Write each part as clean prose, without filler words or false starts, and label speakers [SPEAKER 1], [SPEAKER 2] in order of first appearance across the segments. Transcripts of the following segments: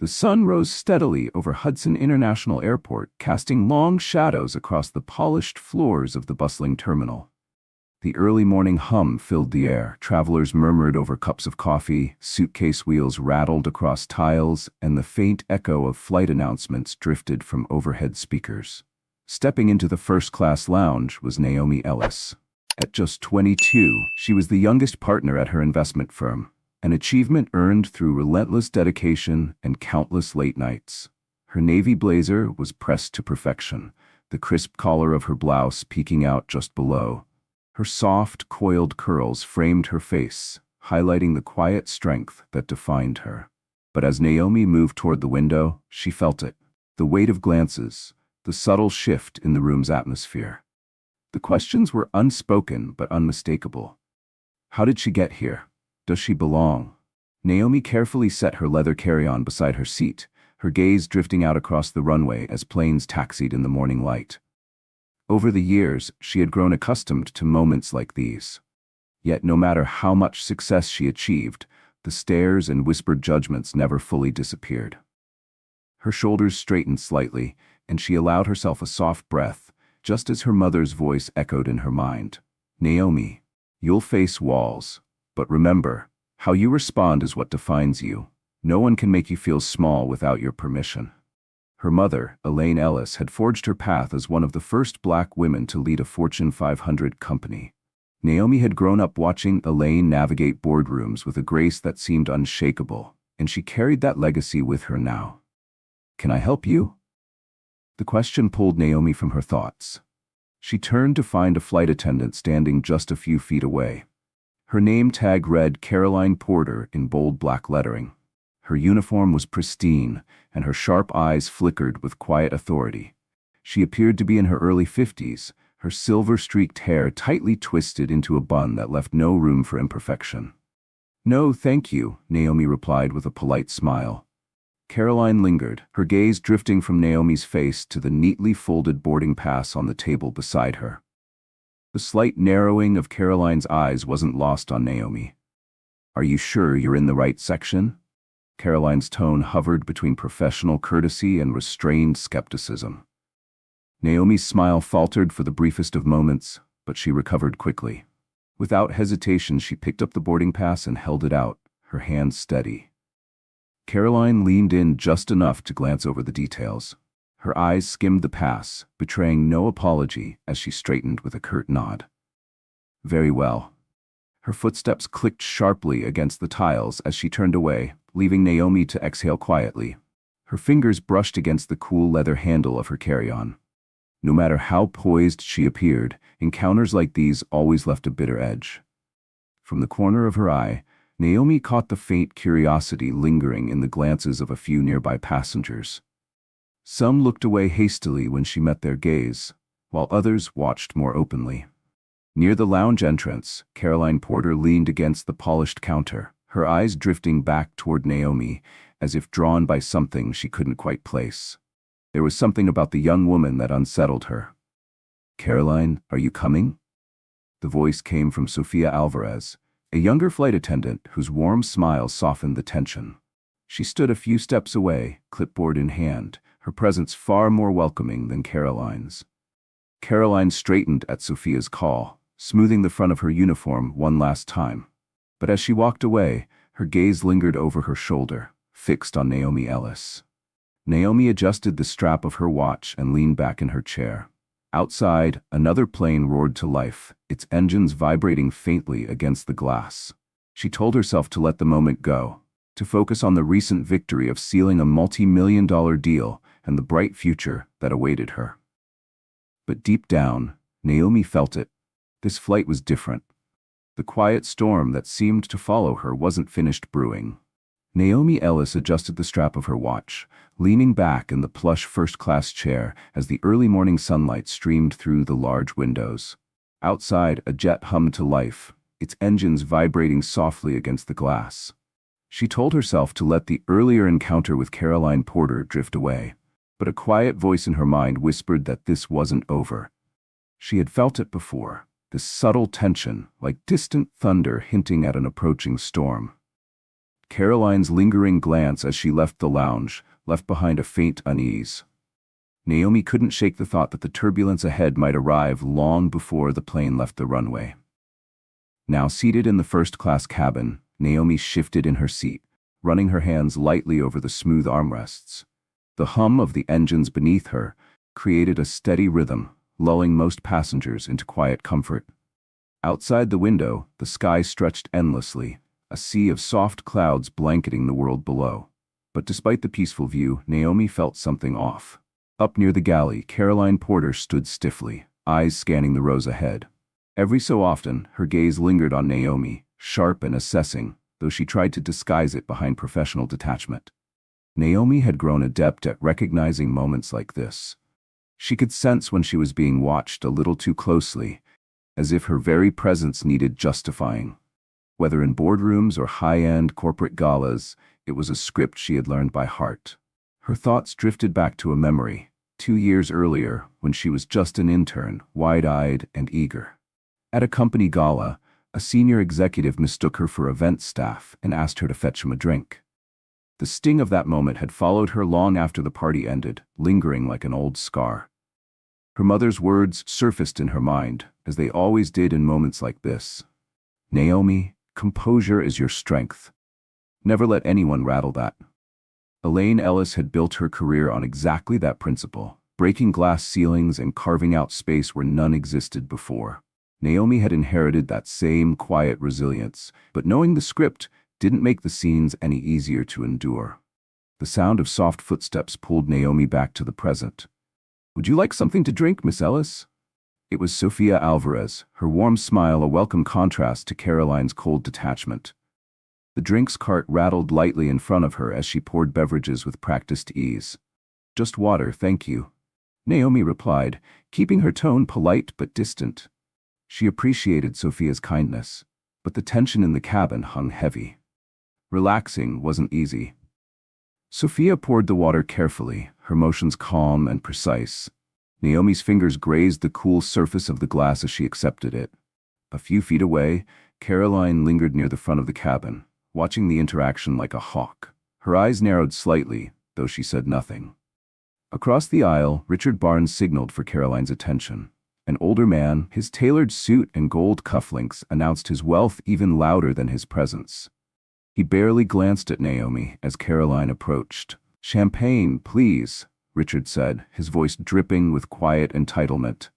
[SPEAKER 1] The sun rose steadily over Hudson International Airport, casting long shadows across the polished floors of the bustling terminal. The early morning hum filled the air. Travelers murmured over cups of coffee, suitcase wheels rattled across tiles, and the faint echo of flight announcements drifted from overhead speakers. Stepping into the first-class lounge was Naomi Ellis. At just 22, she was the youngest partner at her investment firm, an achievement earned through relentless dedication and countless late nights. Her navy blazer was pressed to perfection, the crisp collar of her blouse peeking out just below. Her soft, coiled curls framed her face, highlighting the quiet strength that defined her. But as Naomi moved toward the window, she felt it. The weight of glances, the subtle shift in the room's atmosphere. The questions were unspoken but unmistakable. How did she get here? Does she belong? Naomi carefully set her leather carry-on beside her seat, her gaze drifting out across the runway as planes taxied in the morning light. Over the years, she had grown accustomed to moments like these. Yet no matter how much success she achieved, the stares and whispered judgments never fully disappeared. Her shoulders straightened slightly, and she allowed herself a soft breath, just as her mother's voice echoed in her mind. Naomi, you'll face walls, but remember, how you respond is what defines you. No one can make you feel small without your permission. Her mother, Elaine Ellis, had forged her path as one of the first Black women to lead a Fortune 500 company. Naomi had grown up watching Elaine navigate boardrooms with a grace that seemed unshakable, and she carried that legacy with her now. Can I help you? The question pulled Naomi from her thoughts. She turned to find a flight attendant standing just a few feet away. Her name tag read Caroline Porter in bold black lettering. Her uniform was pristine, and her sharp eyes flickered with quiet authority. She appeared to be in her early 50s, her silver-streaked hair tightly twisted into a bun that left no room for imperfection. "No, thank you," Naomi replied with a polite smile. Caroline lingered, her gaze drifting from Naomi's face to the neatly folded boarding pass on the table beside her. The slight narrowing of Caroline's eyes wasn't lost on Naomi. "Are you sure you're in the right section?" Caroline's tone hovered between professional courtesy and restrained skepticism. Naomi's smile faltered for the briefest of moments, but she recovered quickly. Without hesitation, she picked up the boarding pass and held it out, her hand steady. Caroline leaned in just enough to glance over the details. Her eyes skimmed the pass, betraying no apology as she straightened with a curt nod. "Very well." Her footsteps clicked sharply against the tiles as she turned away, leaving Naomi to exhale quietly. Her fingers brushed against the cool leather handle of her carry-on. No matter how poised she appeared, encounters like these always left a bitter edge. From the corner of her eye, Naomi caught the faint curiosity lingering in the glances of a few nearby passengers. Some looked away hastily when she met their gaze, while others watched more openly. Near the lounge entrance, Caroline Porter leaned against the polished counter, her eyes drifting back toward Naomi, as if drawn by something she couldn't quite place. There was something about the young woman that unsettled her. "Caroline, are you coming?" The voice came from Sofia Alvarez, a younger flight attendant whose warm smile softened the tension. She stood a few steps away, clipboard in hand, her presence far more welcoming than Caroline's. Caroline straightened at Sofia's call, smoothing the front of her uniform one last time. But as she walked away, her gaze lingered over her shoulder, fixed on Naomi Ellis. Naomi adjusted the strap of her watch and leaned back in her chair. Outside, another plane roared to life, its engines vibrating faintly against the glass. She told herself to let the moment go, to focus on the recent victory of sealing a multi-million-dollar deal and the bright future that awaited her. But deep down, Naomi felt it. This flight was different. The quiet storm that seemed to follow her wasn't finished brewing. Naomi Ellis adjusted the strap of her watch, leaning back in the plush first-class chair as the early morning sunlight streamed through the large windows. Outside, a jet hummed to life, its engines vibrating softly against the glass. She told herself to let the earlier encounter with Caroline Porter drift away, but a quiet voice in her mind whispered that this wasn't over. She had felt it before, this subtle tension, like distant thunder hinting at an approaching storm. Caroline's lingering glance as she left the lounge left behind a faint unease. Naomi couldn't shake the thought that the turbulence ahead might arrive long before the plane left the runway. Now seated in the first-class cabin, Naomi shifted in her seat, running her hands lightly over the smooth armrests. The hum of the engines beneath her created a steady rhythm, lulling most passengers into quiet comfort. Outside the window, the sky stretched endlessly, a sea of soft clouds blanketing the world below. But despite the peaceful view, Naomi felt something off. Up near the galley, Caroline Porter stood stiffly, eyes scanning the rows ahead. Every so often, her gaze lingered on Naomi, sharp and assessing, though she tried to disguise it behind professional detachment. Naomi had grown adept at recognizing moments like this. She could sense when she was being watched a little too closely, as if her very presence needed justifying. Whether in boardrooms or high-end corporate galas, it was a script she had learned by heart. Her thoughts drifted back to a memory, 2 years earlier, when she was just an intern, wide-eyed and eager. At a company gala, a senior executive mistook her for event staff and asked her to fetch him a drink. The sting of that moment had followed her long after the party ended, lingering like an old scar. Her mother's words surfaced in her mind, as they always did in moments like this. "Naomi, composure is your strength. Never let anyone rattle that." Elaine Ellis had built her career on exactly that principle, breaking glass ceilings and carving out space where none existed before. Naomi had inherited that same quiet resilience, but knowing the script didn't make the scenes any easier to endure. The sound of soft footsteps pulled Naomi back to the present. "Would you like something to drink, Miss Ellis?" It was Sophia Alvarez, her warm smile a welcome contrast to Caroline's cold detachment. The drinks cart rattled lightly in front of her as she poured beverages with practiced ease. "Just water, thank you," Naomi replied, keeping her tone polite but distant. She appreciated Sophia's kindness, but the tension in the cabin hung heavy. Relaxing wasn't easy. Sophia poured the water carefully, her motions calm and precise. Naomi's fingers grazed the cool surface of the glass as she accepted it. A few feet away, Caroline lingered near the front of the cabin, watching the interaction like a hawk. Her eyes narrowed slightly, though she said nothing. Across the aisle, Richard Barnes signaled for Caroline's attention. An older man, his tailored suit and gold cufflinks announced his wealth even louder than his presence. He barely glanced at Naomi as Caroline approached. "Champagne, please," Richard said, his voice dripping with quiet entitlement.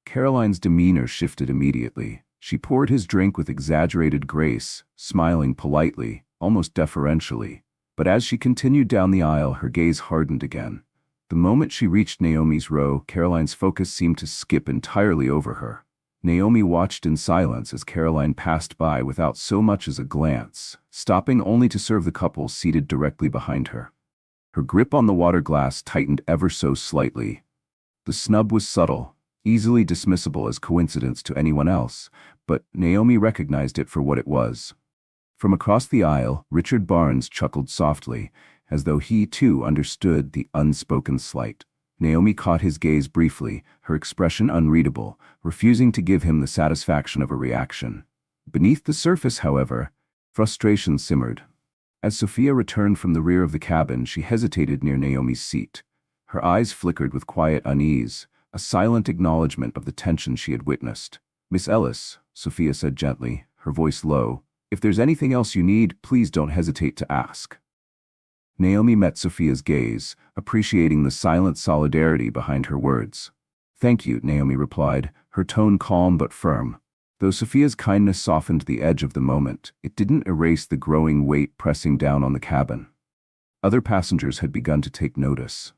[SPEAKER 1] Caroline's demeanor shifted immediately. She poured his drink with exaggerated grace, smiling politely, almost deferentially. But as she continued down the aisle, her gaze hardened again. The moment she reached Naomi's row, Caroline's focus seemed to skip entirely over her. Naomi watched in silence as Caroline passed by without so much as a glance, stopping only to serve the couple seated directly behind her. Her grip on the water glass tightened ever so slightly. The snub was subtle, easily dismissible as coincidence to anyone else, but Naomi recognized it for what it was. From across the aisle, Richard Barnes chuckled softly, as though he too understood the unspoken slight. Naomi caught his gaze briefly, her expression unreadable, refusing to give him the satisfaction of a reaction. Beneath the surface, however, frustration simmered. As Sophia returned from the rear of the cabin, she hesitated near Naomi's seat. Her eyes flickered with quiet unease, a silent acknowledgement of the tension she had witnessed. "Miss Ellis," Sophia said gently, her voice low, "if there's anything else you need, please don't hesitate to ask." Naomi met Sophia's gaze, appreciating the silent solidarity behind her words. "Thank you," Naomi replied, her tone calm but firm. Though Sophia's kindness softened the edge of the moment, it didn't erase the growing weight pressing down on the cabin. Other passengers had begun to take notice.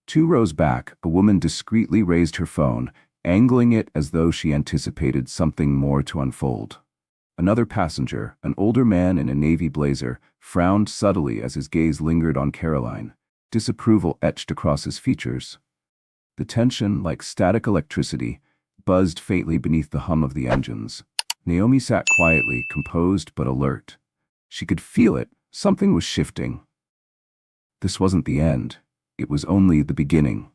[SPEAKER 1] 2 rows back, a woman discreetly raised her phone, angling it as though she anticipated something more to unfold. Another passenger, an older man in a navy blazer, frowned subtly as his gaze lingered on Caroline, disapproval etched across his features. The tension, like static electricity, buzzed faintly beneath the hum of the engines. Naomi sat quietly, composed but alert. She could feel it. Something was shifting. This wasn't the end. It was only the beginning.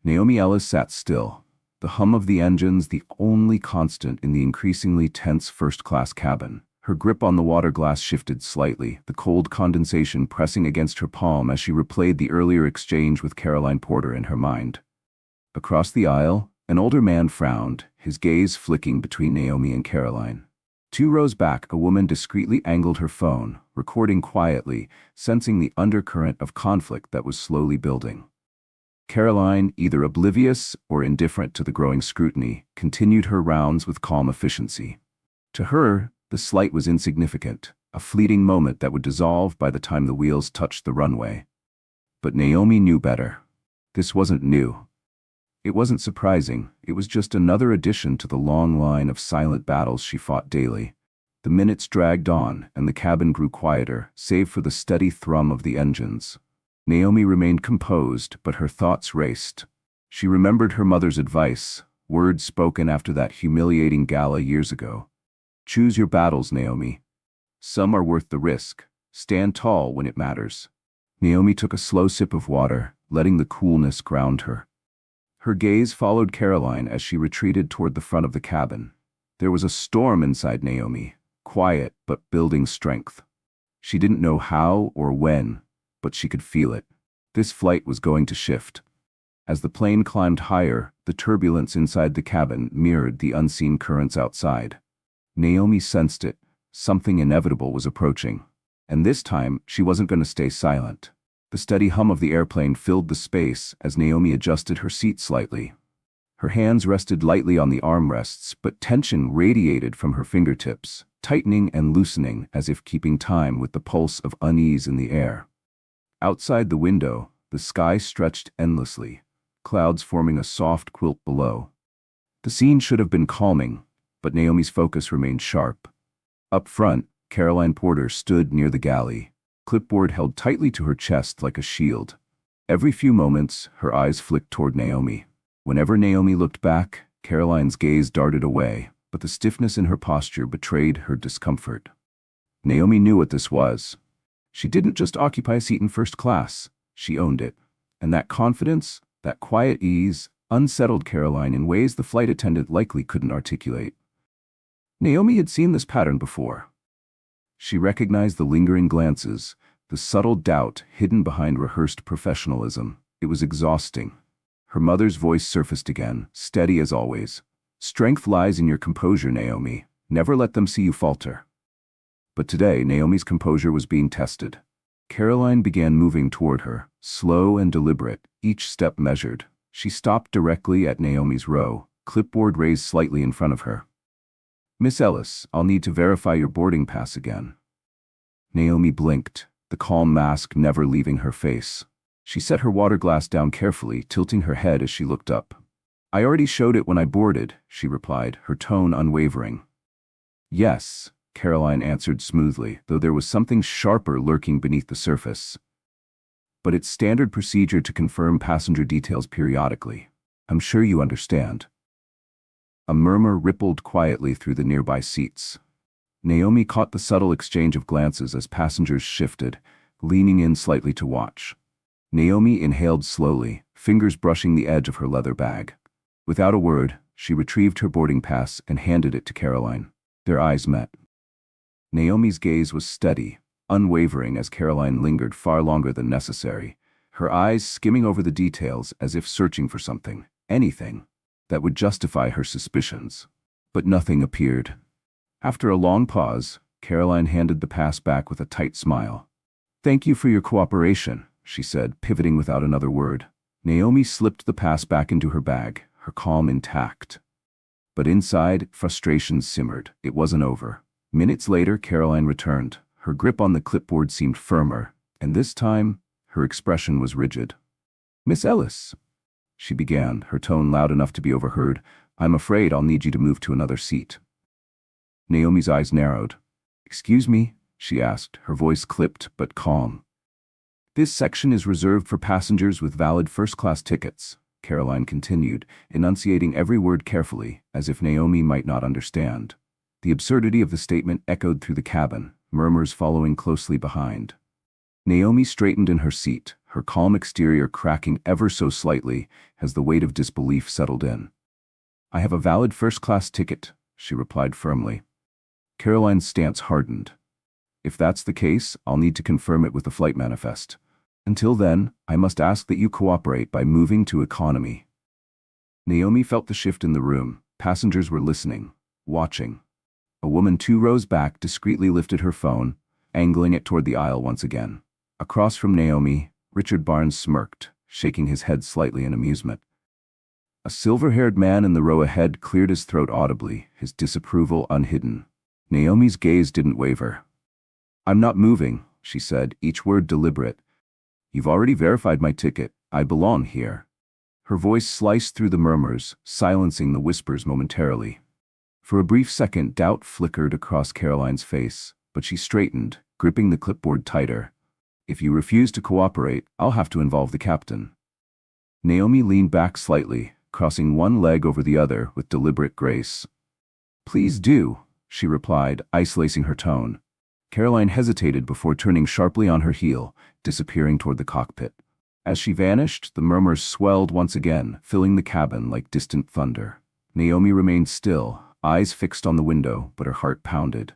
[SPEAKER 1] Naomi Ellis sat still, the hum of the engines the only constant in the increasingly tense first-class cabin. Her grip on the water glass shifted slightly, the cold condensation pressing against her palm as she replayed the earlier exchange with Caroline Porter in her mind. Across the aisle, an older man frowned, his gaze flicking between Naomi and Caroline. 2 rows back, a woman discreetly angled her phone, recording quietly, sensing the undercurrent of conflict that was slowly building. Caroline, either oblivious or indifferent to the growing scrutiny, continued her rounds with calm efficiency. To her, the slight was insignificant, a fleeting moment that would dissolve by the time the wheels touched the runway. But Naomi knew better. This wasn't new. It wasn't surprising, it was just another addition to the long line of silent battles she fought daily. The minutes dragged on, and the cabin grew quieter, save for the steady thrum of the engines. Naomi remained composed, but her thoughts raced. She remembered her mother's advice, words spoken after that humiliating gala years ago. Choose your battles, Naomi. Some are worth the risk. Stand tall when it matters. Naomi took a slow sip of water, letting the coolness ground her. Her gaze followed Caroline as she retreated toward the front of the cabin. There was a storm inside Naomi, quiet but building strength. She didn't know how or when, but she could feel it. This flight was going to shift. As the plane climbed higher, the turbulence inside the cabin mirrored the unseen currents outside. Naomi sensed it. Something inevitable was approaching. And this time, she wasn't going to stay silent. The steady hum of the airplane filled the space as Naomi adjusted her seat slightly. Her hands rested lightly on the armrests, but tension radiated from her fingertips, tightening and loosening as if keeping time with the pulse of unease in the air. Outside the window, the sky stretched endlessly, clouds forming a soft quilt below. The scene should have been calming, but Naomi's focus remained sharp. Up front, Caroline Porter stood near the galley, clipboard held tightly to her chest like a shield. Every few moments, her eyes flicked toward Naomi. Whenever Naomi looked back, Caroline's gaze darted away, but the stiffness in her posture betrayed her discomfort. Naomi knew what this was. She didn't just occupy a seat in first class, she owned it. And that confidence, that quiet ease, unsettled Caroline in ways the flight attendant likely couldn't articulate. Naomi had seen this pattern before. She recognized the lingering glances, the subtle doubt hidden behind rehearsed professionalism. It was exhausting. Her mother's voice surfaced again, steady as always. Strength lies in your composure, Naomi. Never let them see you falter. But today, Naomi's composure was being tested. Caroline began moving toward her, slow and deliberate, each step measured. She stopped directly at Naomi's row, clipboard raised slightly in front of her. Miss Ellis, I'll need to verify your boarding pass again. Naomi blinked, the calm mask never leaving her face. She set her water glass down carefully, tilting her head as she looked up. I already showed it when I boarded, she replied, her tone unwavering. Yes, Caroline answered smoothly, though there was something sharper lurking beneath the surface. But it's standard procedure to confirm passenger details periodically. I'm sure you understand. A murmur rippled quietly through the nearby seats. Naomi caught the subtle exchange of glances as passengers shifted, leaning in slightly to watch. Naomi inhaled slowly, fingers brushing the edge of her leather bag. Without a word, she retrieved her boarding pass and handed it to Caroline. Their eyes met. Naomi's gaze was steady, unwavering as Caroline lingered far longer than necessary, her eyes skimming over the details as if searching for something, anything, that would justify her suspicions. But nothing appeared. After a long pause, Caroline handed the pass back with a tight smile. Thank you for your cooperation, she said, pivoting without another word. Naomi slipped the pass back into her bag, her calm intact. But inside, frustration simmered. It wasn't over. Minutes later, Caroline returned. Her grip on the clipboard seemed firmer, and this time, her expression was rigid. Miss Ellis, she began, her tone loud enough to be overheard, I'm afraid I'll need you to move to another seat. Naomi's eyes narrowed. Excuse me, she asked, her voice clipped but calm. This section is reserved for passengers with valid first-class tickets, Caroline continued, enunciating every word carefully, as if Naomi might not understand. The absurdity of the statement echoed through the cabin, murmurs following closely behind. Naomi straightened in her seat, her calm exterior cracking ever so slightly as the weight of disbelief settled in. I have a valid first-class ticket, she replied firmly. Caroline's stance hardened. If that's the case, I'll need to confirm it with the flight manifest. Until then, I must ask that you cooperate by moving to economy. Naomi felt the shift in the room. Passengers were listening, watching. A woman 2 rows back discreetly lifted her phone, angling it toward the aisle once again. Across from Naomi, Richard Barnes smirked, shaking his head slightly in amusement. A silver-haired man in the row ahead cleared his throat audibly, his disapproval unhidden. Naomi's gaze didn't waver. "I'm not moving," she said, each word deliberate. "You've already verified my ticket. I belong here." Her voice sliced through the murmurs, silencing the whispers momentarily. For a brief second, doubt flickered across Caroline's face, but she straightened, gripping the clipboard tighter. "If you refuse to cooperate, I'll have to involve the captain." Naomi leaned back slightly, crossing one leg over the other with deliberate grace. "Please do," she replied, ice-lacing her tone. Caroline hesitated before turning sharply on her heel, disappearing toward the cockpit. As she vanished, the murmurs swelled once again, filling the cabin like distant thunder. Naomi remained still, eyes fixed on the window, but her heart pounded.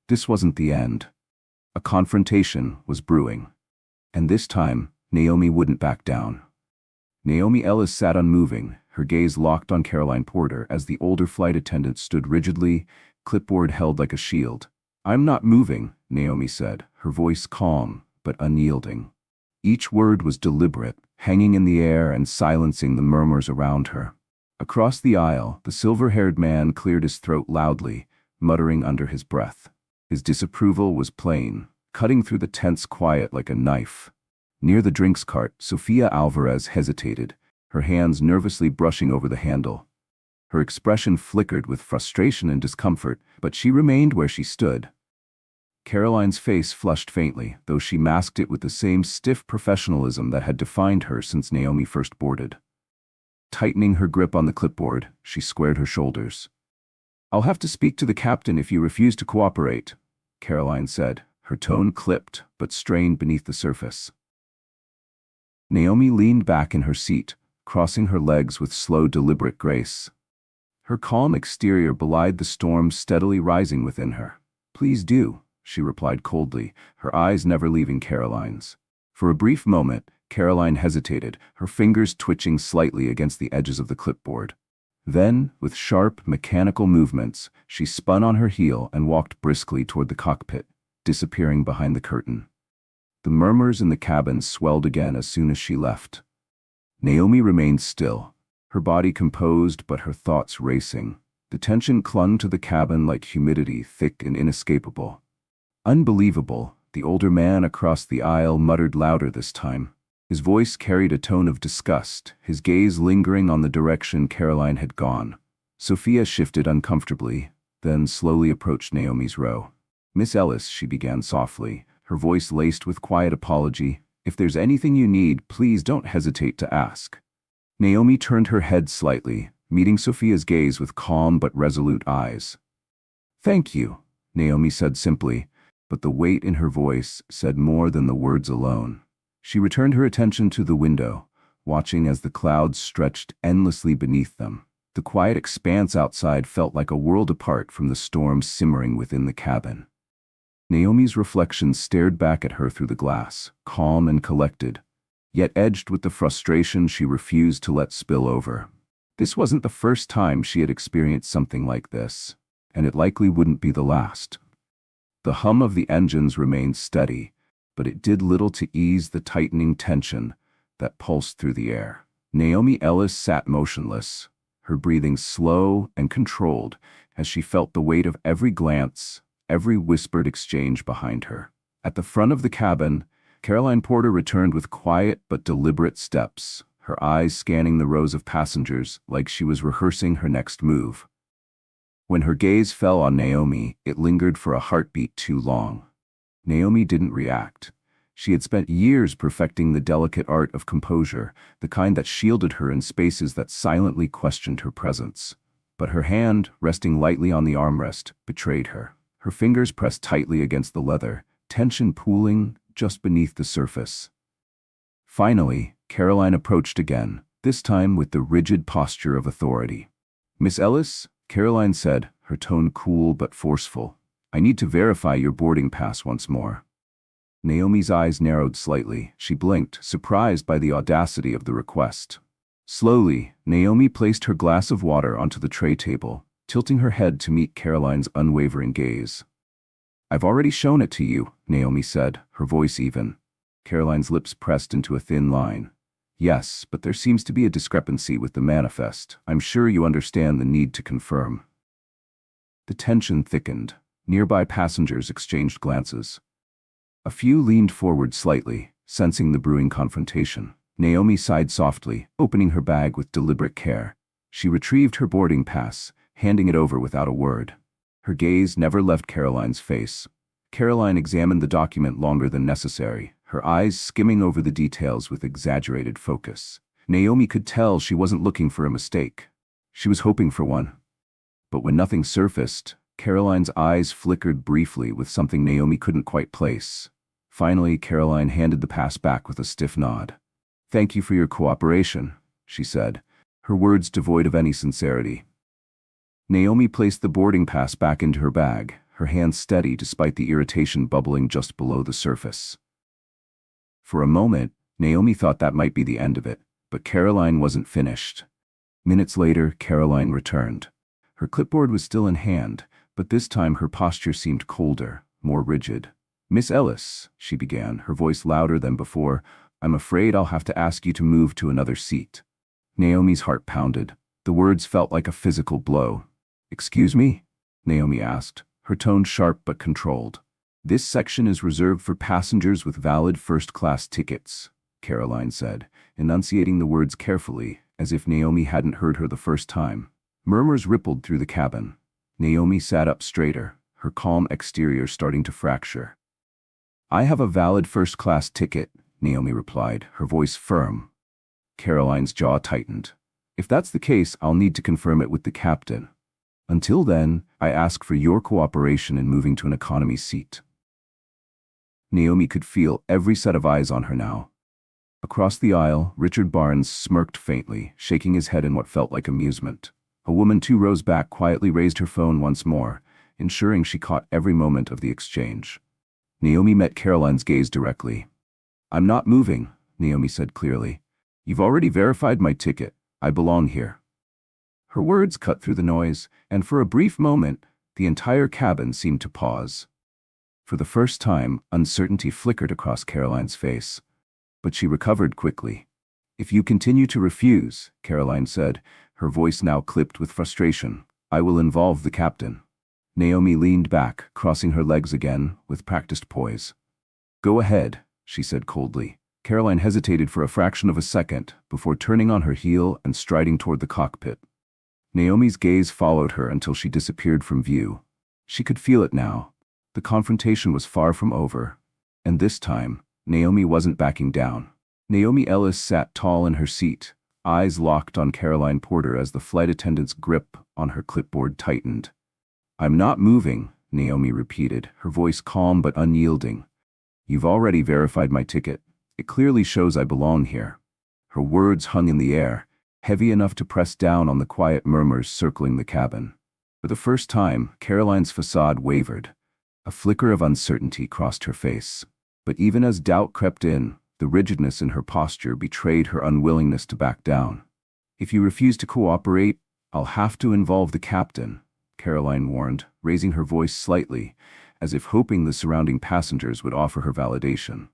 [SPEAKER 1] This wasn't the end. A confrontation was brewing. And this time, Naomi wouldn't back down. Naomi Ellis sat unmoving, her gaze locked on Caroline Porter as the older flight attendant stood rigidly, clipboard held like a shield. "I'm not moving," Naomi said, her voice calm but unyielding. Each word was deliberate, hanging in the air and silencing the murmurs around her. Across the aisle, the silver-haired man cleared his throat loudly, muttering under his breath. His disapproval was plain, cutting through the tense quiet like a knife. Near the drinks cart, Sofia Alvarez hesitated, her hands nervously brushing over the handle. Her expression flickered with frustration and discomfort, but she remained where she stood. Caroline's face flushed faintly, though she masked it with the same stiff professionalism that had defined her since Naomi first boarded. Tightening her grip on the clipboard, she squared her shoulders. "I'll have to speak to the captain if you refuse to cooperate," Caroline said, her tone clipped but strained beneath the surface. Naomi leaned back in her seat, crossing her legs with slow, deliberate grace. Her calm exterior belied the storm steadily rising within her. "Please do," she replied coldly, her eyes never leaving Caroline's. For a brief moment, Caroline hesitated, her fingers twitching slightly against the edges of the clipboard. Then, with sharp, mechanical movements, she spun on her heel and walked briskly toward the cockpit, disappearing behind the curtain. The murmurs in the cabin swelled again as soon as she left. Naomi remained still, her body composed but her thoughts racing. The tension clung to the cabin like humidity, thick and inescapable. "Unbelievable," the older man across the aisle muttered louder this time. His voice carried a tone of disgust, his gaze lingering on the direction Caroline had gone. Sophia shifted uncomfortably, then slowly approached Naomi's row. "Miss Ellis," she began softly, her voice laced with quiet apology, "if there's anything you need, please don't hesitate to ask." Naomi turned her head slightly, meeting Sophia's gaze with calm but resolute eyes. "Thank you," Naomi said simply, but the weight in her voice said more than the words alone. She returned her attention to the window, watching as the clouds stretched endlessly beneath them. The quiet expanse outside felt like a world apart from the storm simmering within the cabin. Naomi's reflection stared back at her through the glass, calm and collected, yet edged with the frustration she refused to let spill over. This wasn't the first time she had experienced something like this, and it likely wouldn't be the last. The hum of the engines remained steady, but it did little to ease the tightening tension that pulsed through the air. Naomi Ellis sat motionless, her breathing slow and controlled as she felt the weight of every glance, every whispered exchange behind her. At the front of the cabin, Caroline Porter returned with quiet but deliberate steps, her eyes scanning the rows of passengers like she was rehearsing her next move. When her gaze fell on Naomi, it lingered for a heartbeat too long. Naomi didn't react. She had spent years perfecting the delicate art of composure, the kind that shielded her in spaces that silently questioned her presence. But her hand, resting lightly on the armrest, betrayed her. Her fingers pressed tightly against the leather, tension pooling just beneath the surface. Finally, Caroline approached again, this time with the rigid posture of authority. "Miss Ellis," Caroline said, her tone cool but forceful, I need to verify your boarding pass once more. Naomi's eyes narrowed slightly. She blinked, surprised by the audacity of the request. Slowly, Naomi placed her glass of water onto the tray table, tilting her head to meet Caroline's unwavering gaze. I've already shown it to you, Naomi said, her voice even. Caroline's lips pressed into a thin line. Yes, but there seems to be a discrepancy with the manifest. I'm sure you understand the need to confirm. The tension thickened. Nearby passengers exchanged glances. A few leaned forward slightly, sensing the brewing confrontation. Naomi sighed softly, opening her bag with deliberate care. She retrieved her boarding pass, handing it over without a word. Her gaze never left Caroline's face. Caroline examined the document longer than necessary, her eyes skimming over the details with exaggerated focus. Naomi could tell she wasn't looking for a mistake. She was hoping for one. But when nothing surfaced, Caroline's eyes flickered briefly with something Naomi couldn't quite place. Finally, Caroline handed the pass back with a stiff nod. Thank you for your cooperation, she said, her words devoid of any sincerity. Naomi placed the boarding pass back into her bag, her hands steady despite the irritation bubbling just below the surface. For a moment, Naomi thought that might be the end of it, but Caroline wasn't finished. Minutes later, Caroline returned. Her clipboard was still in hand, but this time her posture seemed colder, more rigid. Miss Ellis, she began, her voice louder than before, I'm afraid I'll have to ask you to move to another seat. Naomi's heart pounded. The words felt like a physical blow. Excuse me? Naomi asked, her tone sharp but controlled. This section is reserved for passengers with valid first-class tickets, Caroline said, enunciating the words carefully, as if Naomi hadn't heard her the first time. Murmurs rippled through the cabin. Naomi sat up straighter, her calm exterior starting to fracture. I have a valid first-class ticket, Naomi replied, her voice firm. Caroline's jaw tightened. If that's the case, I'll need to confirm it with the captain. Until then, I ask for your cooperation in moving to an economy seat. Naomi could feel every set of eyes on her now. Across the aisle, Richard Barnes smirked faintly, shaking his head in what felt like amusement. A woman 2 rows back quietly raised her phone once more, ensuring she caught every moment of the exchange. Naomi met Caroline's gaze directly. I'm not moving, Naomi said clearly. You've already verified my ticket. I belong here. Her words cut through the noise, and for a brief moment, the entire cabin seemed to pause. For the first time, uncertainty flickered across Caroline's face. But she recovered quickly. If you continue to refuse, Caroline said, her voice now clipped with frustration, I will involve the captain. Naomi leaned back, crossing her legs again, with practiced poise. Go ahead, she said coldly. Caroline hesitated for a fraction of a second, before turning on her heel and striding toward the cockpit. Naomi's gaze followed her until she disappeared from view. She could feel it now. The confrontation was far from over. And this time, Naomi wasn't backing down. Naomi Ellis sat tall in her seat, eyes locked on Caroline Porter as the flight attendant's grip on her clipboard tightened. I'm not moving, Naomi repeated, her voice calm but unyielding. You've already verified my ticket. It clearly shows I belong here. Her words hung in the air, heavy enough to press down on the quiet murmurs circling the cabin. For the first time, Caroline's facade wavered. A flicker of uncertainty crossed her face. But even as doubt crept in, the rigidness in her posture betrayed her unwillingness to back down. If you refuse to cooperate, I'll have to involve the captain, Caroline warned, raising her voice slightly, as if hoping the surrounding passengers would offer her validation.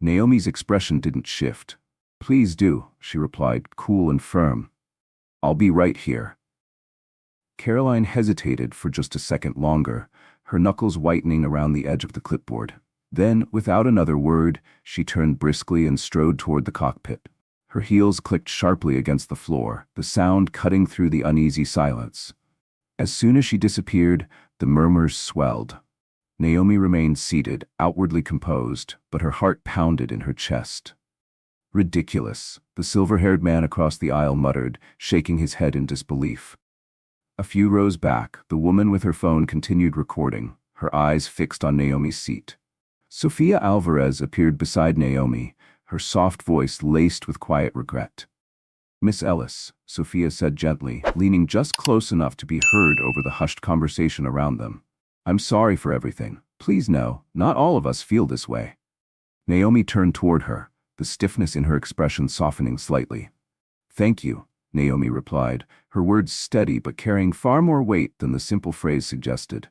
[SPEAKER 1] Naomi's expression didn't shift. Please do, she replied, cool and firm. I'll be right here. Caroline hesitated for just a second longer, her knuckles whitening around the edge of the clipboard. Then, without another word, she turned briskly and strode toward the cockpit. Her heels clicked sharply against the floor, the sound cutting through the uneasy silence. As soon as she disappeared, the murmurs swelled. Naomi remained seated, outwardly composed, but her heart pounded in her chest. Ridiculous, the silver-haired man across the aisle muttered, shaking his head in disbelief. A few rows back, the woman with her phone continued recording, her eyes fixed on Naomi's seat. Sophia Alvarez appeared beside Naomi, her soft voice laced with quiet regret. Miss Ellis, Sophia said gently, leaning just close enough to be heard over the hushed conversation around them. I'm sorry for everything. Please know, not all of us feel this way. Naomi turned toward her, the stiffness in her expression softening slightly. Thank you, Naomi replied, her words steady but carrying far more weight than the simple phrase suggested.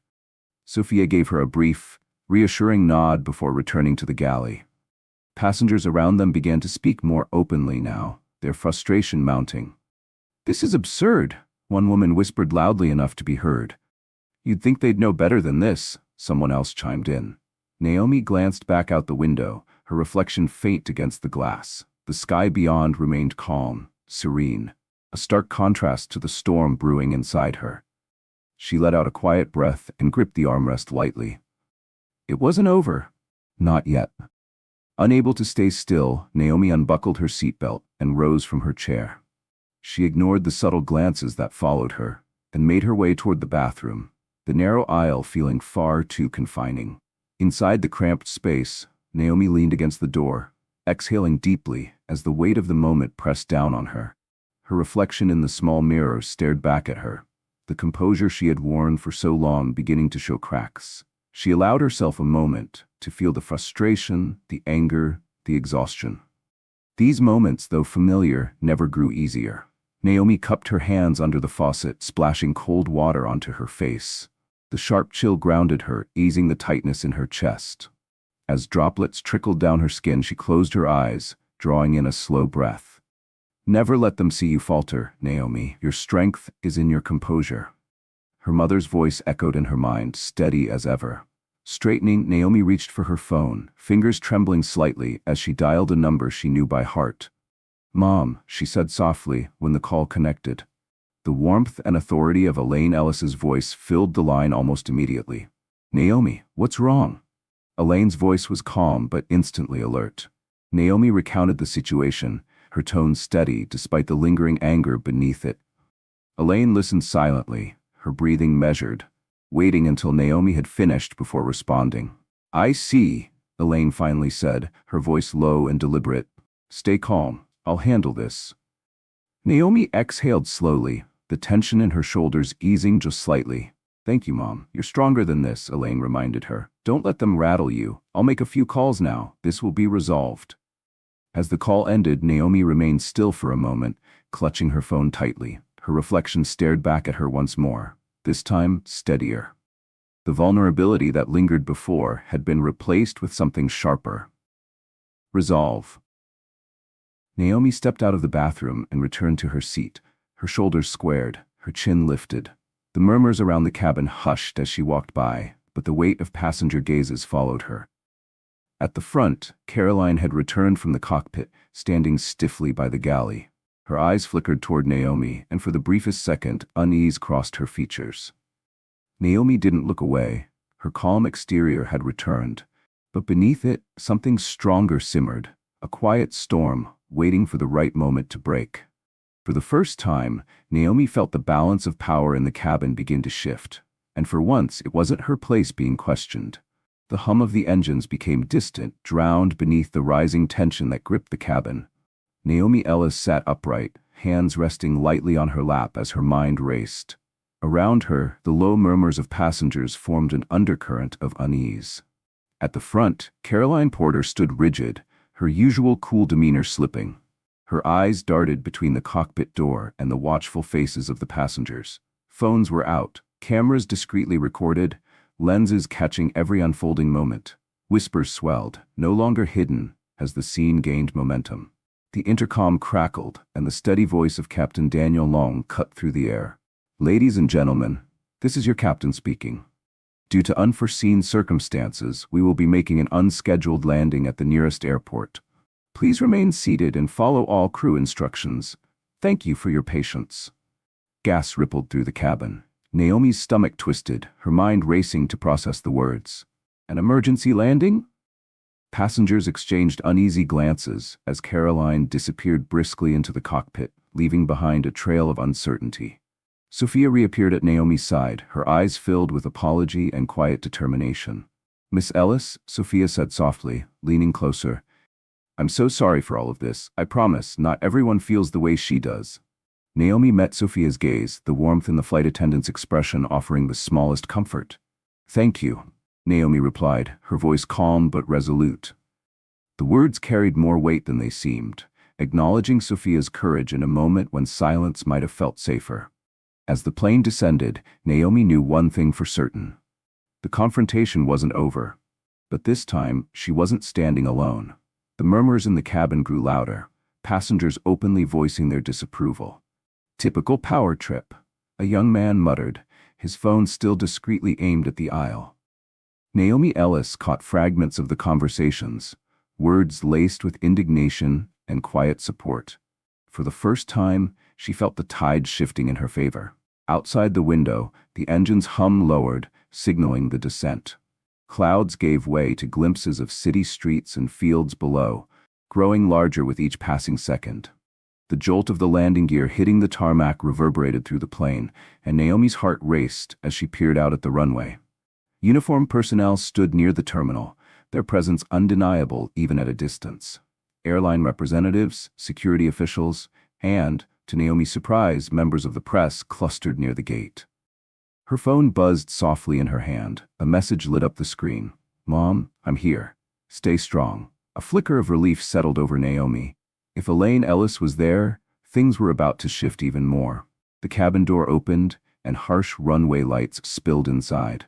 [SPEAKER 1] Sophia gave her a brief, reassuring nod before returning to the galley. Passengers around them began to speak more openly now, their frustration mounting. This is absurd, one woman whispered loudly enough to be heard. You'd think they'd know better than this, someone else chimed in. Naomi glanced back out the window, her reflection faint against the glass. The sky beyond remained calm, serene, a stark contrast to the storm brewing inside her. She let out a quiet breath and gripped the armrest lightly. It wasn't over. Not yet. Unable to stay still, Naomi unbuckled her seatbelt and rose from her chair. She ignored the subtle glances that followed her and made her way toward the bathroom, the narrow aisle feeling far too confining. Inside the cramped space, Naomi leaned against the door, exhaling deeply as the weight of the moment pressed down on her. Her reflection in the small mirror stared back at her, the composure she had worn for so long beginning to show cracks. She allowed herself a moment to feel the frustration, the anger, the exhaustion. These moments, though familiar, never grew easier. Naomi cupped her hands under the faucet, splashing cold water onto her face. The sharp chill grounded her, easing the tightness in her chest. As droplets trickled down her skin, she closed her eyes, drawing in a slow breath. Never let them see you falter, Naomi. Your strength is in your composure. Her mother's voice echoed in her mind, steady as ever. Straightening, Naomi reached for her phone, fingers trembling slightly as she dialed a number she knew by heart. Mom, she said softly when the call connected. The warmth and authority of Elaine Ellis's voice filled the line almost immediately. Naomi, what's wrong? Elaine's voice was calm but instantly alert. Naomi recounted the situation, her tone steady despite the lingering anger beneath it. Elaine listened silently, her breathing measured, waiting until Naomi had finished before responding. I see, Elaine finally said, her voice low and deliberate. Stay calm, I'll handle this. Naomi exhaled slowly, the tension in her shoulders easing just slightly. Thank you, Mom. You're stronger than this, Elaine reminded her. Don't let them rattle you. I'll make a few calls now. This will be resolved. As the call ended, Naomi remained still for a moment, clutching her phone tightly. Her reflection stared back at her once more, this time steadier. The vulnerability that lingered before had been replaced with something sharper. Resolve. Naomi stepped out of the bathroom and returned to her seat, her shoulders squared, her chin lifted. The murmurs around the cabin hushed as she walked by, but the weight of passenger gazes followed her. At the front, Caroline had returned from the cockpit, standing stiffly by the galley. Her eyes flickered toward Naomi, and for the briefest second, unease crossed her features. Naomi didn't look away. Her calm exterior had returned, but beneath it, something stronger simmered, a quiet storm, waiting for the right moment to break. For the first time, Naomi felt the balance of power in the cabin begin to shift, and for once it wasn't her place being questioned. The hum of the engines became distant, drowned beneath the rising tension that gripped the cabin. Naomi Ellis sat upright, hands resting lightly on her lap as her mind raced. Around her, the low murmurs of passengers formed an undercurrent of unease. At the front, Caroline Porter stood rigid, her usual cool demeanor slipping. Her eyes darted between the cockpit door and the watchful faces of the passengers. Phones were out, cameras discreetly recorded, lenses catching every unfolding moment. Whispers swelled, no longer hidden, as the scene gained momentum. The intercom crackled, and the steady voice of Captain Daniel Long cut through the air. Ladies and gentlemen, this is your captain speaking. Due to unforeseen circumstances, we will be making an unscheduled landing at the nearest airport. Please remain seated and follow all crew instructions. Thank you for your patience. Gas rippled through the cabin. Naomi's stomach twisted, her mind racing to process the words. An emergency landing? Passengers exchanged uneasy glances as Caroline disappeared briskly into the cockpit, leaving behind a trail of uncertainty. Sophia reappeared at Naomi's side, her eyes filled with apology and quiet determination. Miss Ellis, Sophia said softly, leaning closer. I'm so sorry for all of this. I promise, not everyone feels the way she does. Naomi met Sophia's gaze, the warmth in the flight attendant's expression offering the smallest comfort. Thank you, Naomi replied, her voice calm but resolute. The words carried more weight than they seemed, acknowledging Sophia's courage in a moment when silence might have felt safer. As the plane descended, Naomi knew one thing for certain. The confrontation wasn't over. But this time, she wasn't standing alone. The murmurs in the cabin grew louder, passengers openly voicing their disapproval. "Typical power trip," a young man muttered, his phone still discreetly aimed at the aisle. Naomi Ellis caught fragments of the conversations, words laced with indignation and quiet support. For the first time, she felt the tide shifting in her favor. Outside the window, the engine's hum lowered, signaling the descent. Clouds gave way to glimpses of city streets and fields below, growing larger with each passing second. The jolt of the landing gear hitting the tarmac reverberated through the plane, and Naomi's heart raced as she peered out at the runway. Uniformed personnel stood near the terminal, their presence undeniable even at a distance. Airline representatives, security officials, and, to Naomi's surprise, members of the press clustered near the gate. Her phone buzzed softly in her hand. A message lit up the screen. "Mom, I'm here. Stay strong." A flicker of relief settled over Naomi. If Elaine Ellis was there, things were about to shift even more. The cabin door opened, and harsh runway lights spilled inside.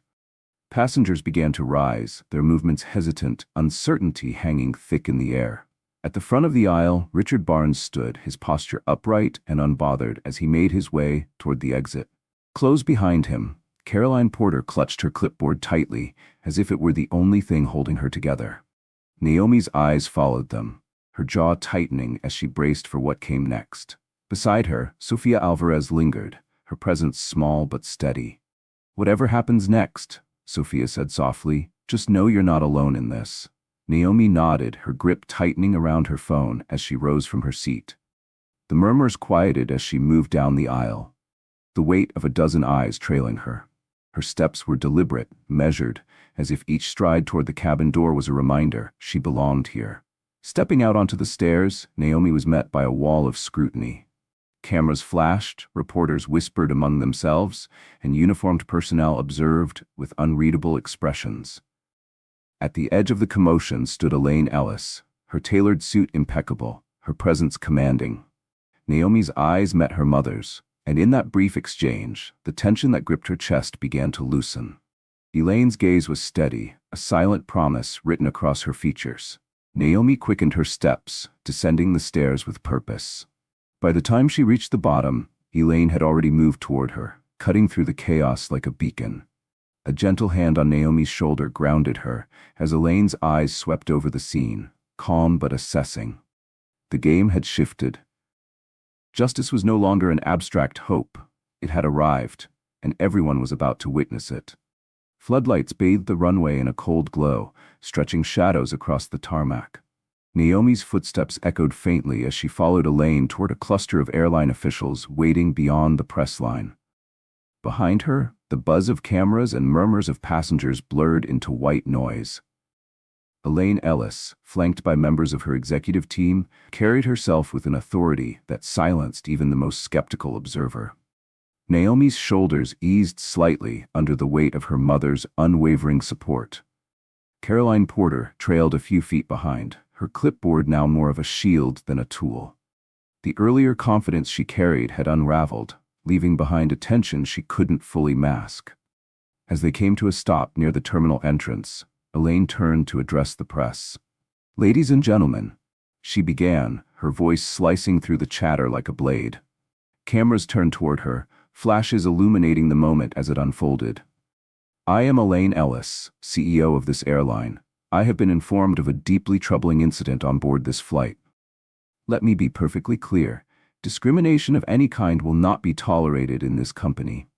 [SPEAKER 1] Passengers began to rise, their movements hesitant, uncertainty hanging thick in the air. At the front of the aisle, Richard Barnes stood, his posture upright and unbothered as he made his way toward the exit. Close behind him, Caroline Porter clutched her clipboard tightly, as if it were the only thing holding her together. Naomi's eyes followed them, her jaw tightening as she braced for what came next. Beside her, Sofia Alvarez lingered, her presence small but steady. "Whatever happens next," Sofia said softly, "just know you're not alone in this." Naomi nodded, her grip tightening around her phone as she rose from her seat. The murmurs quieted as she moved down the aisle, the weight of a dozen eyes trailing her. Her steps were deliberate, measured, as if each stride toward the cabin door was a reminder she belonged here. Stepping out onto the stairs, Naomi was met by a wall of scrutiny. Cameras flashed, reporters whispered among themselves, and uniformed personnel observed with unreadable expressions. At the edge of the commotion stood Elaine Ellis, her tailored suit impeccable, her presence commanding. Naomi's eyes met her mother's, and in that brief exchange, the tension that gripped her chest began to loosen. Elaine's gaze was steady, a silent promise written across her features. Naomi quickened her steps, descending the stairs with purpose. By the time she reached the bottom, Elaine had already moved toward her, cutting through the chaos like a beacon. A gentle hand on Naomi's shoulder grounded her, as Elaine's eyes swept over the scene, calm but assessing. The game had shifted. Justice was no longer an abstract hope. It had arrived, and everyone was about to witness it. Floodlights bathed the runway in a cold glow, stretching shadows across the tarmac. Naomi's footsteps echoed faintly as she followed Elaine toward a cluster of airline officials waiting beyond the press line. Behind her, the buzz of cameras and murmurs of passengers blurred into white noise. Elaine Ellis, flanked by members of her executive team, carried herself with an authority that silenced even the most skeptical observer. Naomi's shoulders eased slightly under the weight of her mother's unwavering support. Caroline Porter trailed a few feet behind, her clipboard now more of a shield than a tool. The earlier confidence she carried had unraveled, leaving behind a tension she couldn't fully mask. As they came to a stop near the terminal entrance, Elaine turned to address the press. "Ladies and gentlemen," she began, her voice slicing through the chatter like a blade. Cameras turned toward her, flashes illuminating the moment as it unfolded. "I am Elaine Ellis, CEO of this airline. I have been informed of a deeply troubling incident on board this flight. Let me be perfectly clear. Discrimination of any kind will not be tolerated in this company."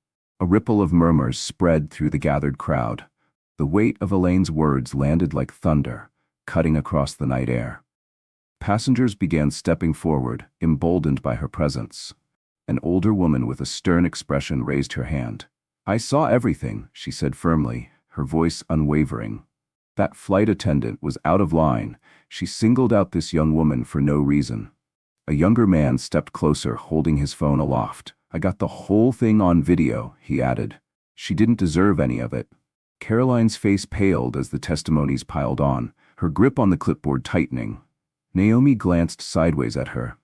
[SPEAKER 1] A ripple of murmurs spread through the gathered crowd. The weight of Elaine's words landed like thunder, cutting across the night air. Passengers began stepping forward, emboldened by her presence. An older woman with a stern expression raised her hand. "I saw everything," she said firmly, her voice unwavering. That flight attendant was out of line. She singled out this young woman for no reason. A younger man stepped closer, holding his phone aloft. "I got the whole thing on video," he added. "She didn't deserve any of it." Caroline's face paled as the testimonies piled on, her grip on the clipboard tightening. Naomi glanced sideways at her,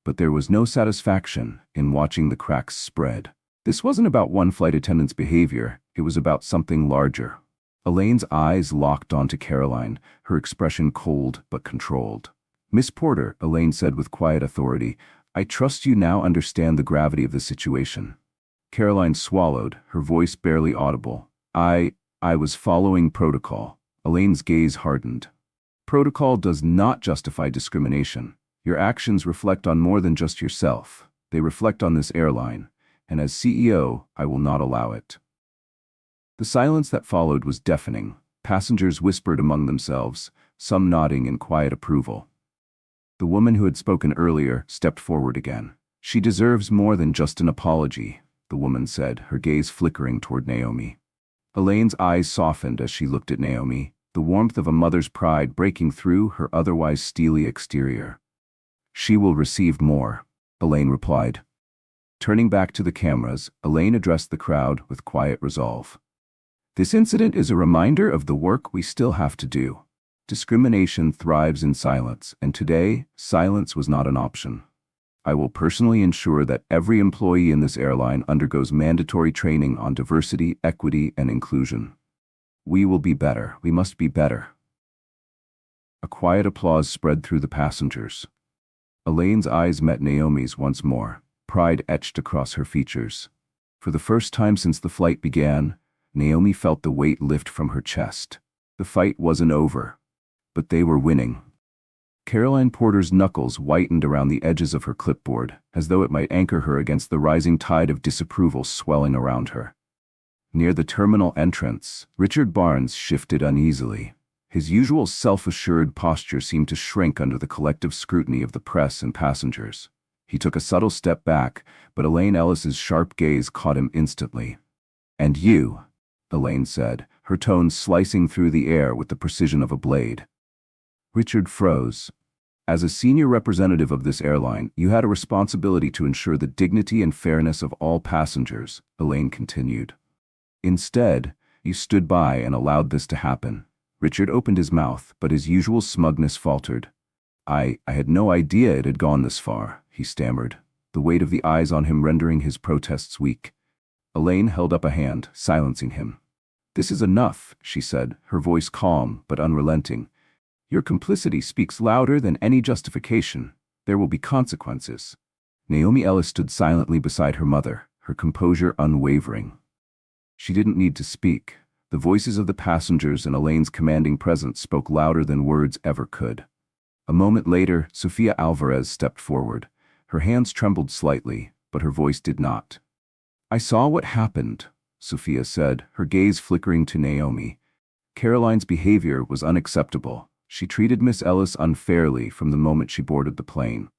[SPEAKER 1] but there was no satisfaction in watching the cracks spread. This wasn't about one flight attendant's behavior, it was about something larger. Elaine's eyes locked onto Caroline, her expression cold but controlled. "Miss Porter," Elaine said with quiet authority, "I trust you now understand the gravity of the situation." Caroline swallowed, her voice barely audible. I was following protocol." Elaine's gaze hardened. "Protocol does not justify discrimination. Your actions reflect on more than just yourself. They reflect on this airline, and as CEO, I will not allow it." The silence that followed was deafening. Passengers whispered among themselves, some nodding in quiet approval. The woman who had spoken earlier stepped forward again. "She deserves more than just an apology," the woman said, her gaze flickering toward Naomi. Elaine's eyes softened as she looked at Naomi, the warmth of a mother's pride breaking through her otherwise steely exterior. "She will receive more," Elaine replied. Turning back to the cameras, Elaine addressed the crowd with quiet resolve. "This incident is a reminder of the work we still have to do. Discrimination thrives in silence, and today, silence was not an option. I will personally ensure that every employee in this airline undergoes mandatory training on diversity, equity, and inclusion. We will be better. We must be better." A quiet applause spread through the passengers. Elaine's eyes met Naomi's once more, pride etched across her features. For the first time since the flight began, Naomi felt the weight lift from her chest. The fight wasn't over, but they were winning. Caroline Porter's knuckles whitened around the edges of her clipboard, as though it might anchor her against the rising tide of disapproval swelling around her. Near the terminal entrance, Richard Barnes shifted uneasily. His usual self-assured posture seemed to shrink under the collective scrutiny of the press and passengers. He took a subtle step back, but Elaine Ellis's sharp gaze caught him instantly. "And you," Elaine said, her tone slicing through the air with the precision of a blade. Richard froze. "As a senior representative of this airline, you had a responsibility to ensure the dignity and fairness of all passengers," Elaine continued. "Instead, you stood by and allowed this to happen." Richard opened his mouth, but his usual smugness faltered. I had no idea it had gone this far," he stammered, the weight of the eyes on him rendering his protests weak. Elaine held up a hand, silencing him. "This is enough," she said, her voice calm but unrelenting. "Your complicity speaks louder than any justification. There will be consequences." Naomi Ellis stood silently beside her mother, her composure unwavering. She didn't need to speak. The voices of the passengers and Elaine's commanding presence spoke louder than words ever could. A moment later, Sofia Alvarez stepped forward. Her hands trembled slightly, but her voice did not. "I saw what happened," Sofia said, her gaze flickering to Naomi. "Caroline's behavior was unacceptable. She treated Miss Ellis unfairly from the moment she boarded the plane."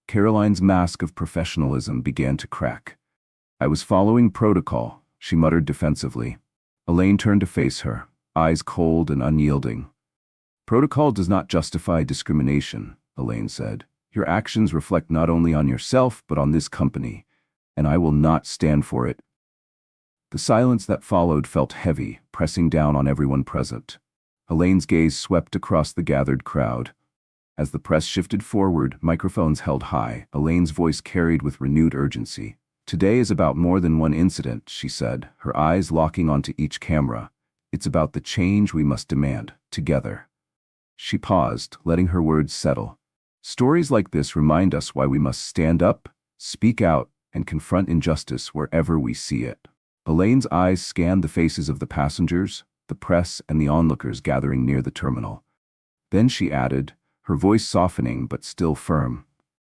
[SPEAKER 1] Caroline's mask of professionalism began to crack. "I was following protocol," she muttered defensively. Elaine turned to face her, eyes cold and unyielding. "Protocol does not justify discrimination," Elaine said. "Your actions reflect not only on yourself but on this company, and I will not stand for it." The silence that followed felt heavy, pressing down on everyone present. Elaine's gaze swept across the gathered crowd. As the press shifted forward, microphones held high, Elaine's voice carried with renewed urgency. "Today is about more than one incident," she said, her eyes locking onto each camera. "It's about the change we must demand, together." She paused, letting her words settle. "Stories like this remind us why we must stand up, speak out, and confront injustice wherever we see it." Elaine's eyes scanned the faces of the passengers, the press, and the onlookers gathering near the terminal. Then she added, her voice softening but still firm,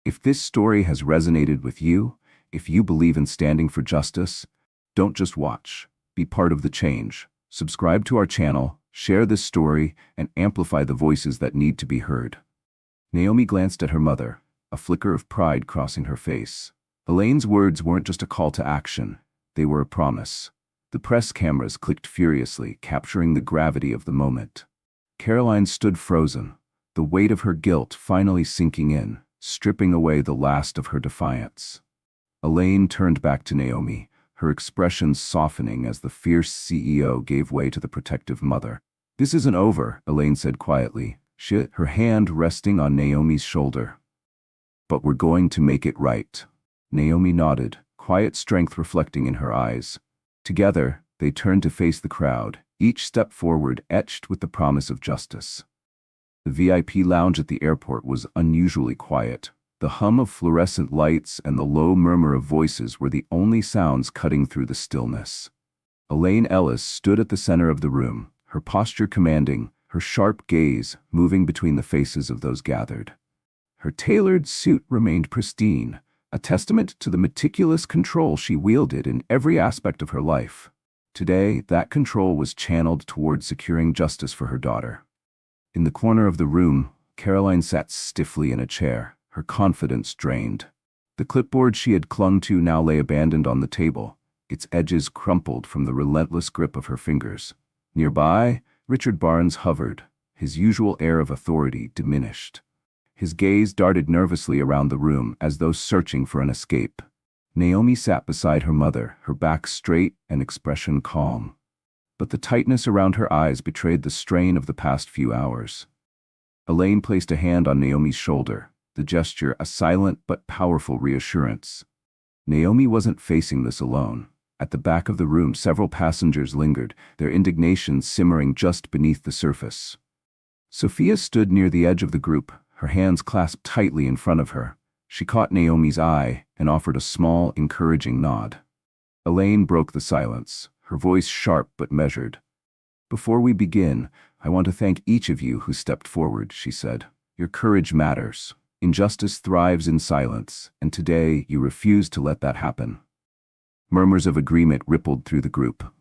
[SPEAKER 1] "If this story has resonated with you, if you believe in standing for justice, don't just watch. Be part of the change. Subscribe to our channel, share this story, and amplify the voices that need to be heard." Naomi glanced at her mother, a flicker of pride crossing her face. Elaine's words weren't just a call to action, they were a promise. The press cameras clicked furiously, capturing the gravity of the moment. Caroline stood frozen, the weight of her guilt finally sinking in, stripping away the last of her defiance. Elaine turned back to Naomi, her expression softening as the fierce CEO gave way to the protective mother. "This isn't over," Elaine said quietly, her hand resting on Naomi's shoulder. "But we're going to make it right." Naomi nodded, quiet strength reflecting in her eyes. Together, they turned to face the crowd, each step forward etched with the promise of justice. The VIP lounge at the airport was unusually quiet. The hum of fluorescent lights and the low murmur of voices were the only sounds cutting through the stillness. Elaine Ellis stood at the center of the room, her posture commanding, her sharp gaze moving between the faces of those gathered. Her tailored suit remained pristine, a testament to the meticulous control she wielded in every aspect of her life. Today, that control was channeled toward securing justice for her daughter. In the corner of the room, Caroline sat stiffly in a chair, her confidence drained. The clipboard she had clung to now lay abandoned on the table, its edges crumpled from the relentless grip of her fingers. Nearby, Richard Barnes hovered, his usual air of authority diminished. His gaze darted nervously around the room as though searching for an escape. Naomi sat beside her mother, her back straight and expression calm. But the tightness around her eyes betrayed the strain of the past few hours. Elaine placed a hand on Naomi's shoulder, the gesture a silent but powerful reassurance. Naomi wasn't facing this alone. At the back of the room, several passengers lingered, their indignation simmering just beneath the surface. Sophia stood near the edge of the group, her hands clasped tightly in front of her. She caught Naomi's eye and offered a small, encouraging nod. Elaine broke the silence, her voice sharp but measured. "Before we begin, I want to thank each of you who stepped forward," she said. "Your courage matters. Injustice thrives in silence, and today you refuse to let that happen." Murmurs of agreement rippled through the group.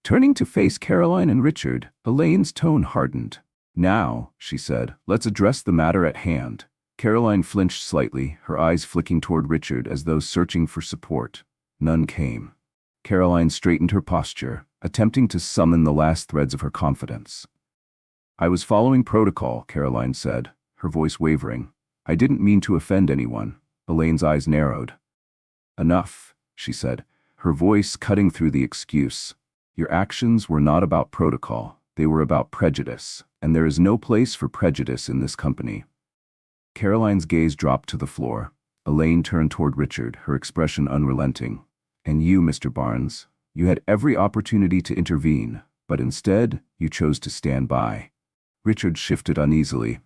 [SPEAKER 1] Turning to face Caroline and Richard, Elaine's tone hardened. "Now," she said, "let's address the matter at hand." Caroline flinched slightly, her eyes flicking toward Richard as though searching for support. None came. Caroline straightened her posture, attempting to summon the last threads of her confidence. "I was following protocol," Caroline said, her voice wavering. "I didn't mean to offend anyone." Elaine's eyes narrowed. "Enough," she said, her voice cutting through the excuse. "Your actions were not about protocol. They were about prejudice, and there is no place for prejudice in this company." Caroline's gaze dropped to the floor. Elaine turned toward Richard, her expression unrelenting. "And you, Mr. Barnes, you had every opportunity to intervene, but instead, you chose to stand by." Richard shifted uneasily.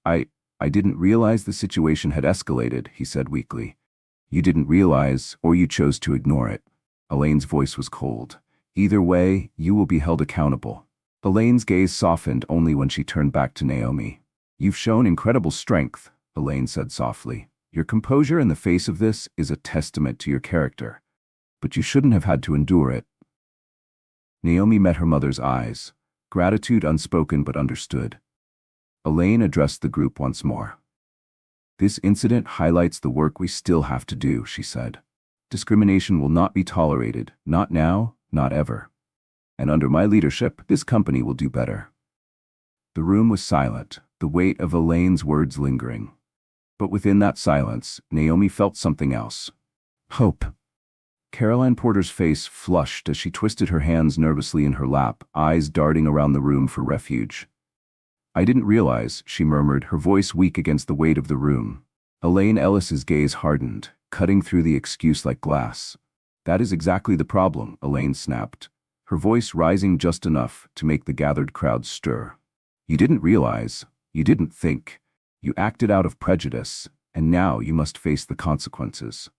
[SPEAKER 1] I didn't realize the situation had escalated," he said weakly. "You didn't realize, or you chose to ignore it." Elaine's voice was cold. "Either way, you will be held accountable." Elaine's gaze softened only when she turned back to Naomi. "You've shown incredible strength," Elaine said softly. "Your composure in the face of this is a testament to your character. But you shouldn't have had to endure it." Naomi met her mother's eyes, gratitude unspoken but understood. Elaine addressed the group once more. "This incident highlights the work we still have to do," she said. "Discrimination will not be tolerated, not now, not ever. And under my leadership, this company will do better." The room was silent, the weight of Elaine's words lingering. But within that silence, Naomi felt something else. Hope. Caroline Porter's face flushed as she twisted her hands nervously in her lap, eyes darting around the room for refuge. "I didn't realize," she murmured, her voice weak against the weight of the room. Elaine Ellis's gaze hardened, cutting through the excuse like glass. "That is exactly the problem," Elaine snapped, her voice rising just enough to make the gathered crowd stir. "You didn't realize, you didn't think, you acted out of prejudice, and now you must face the consequences."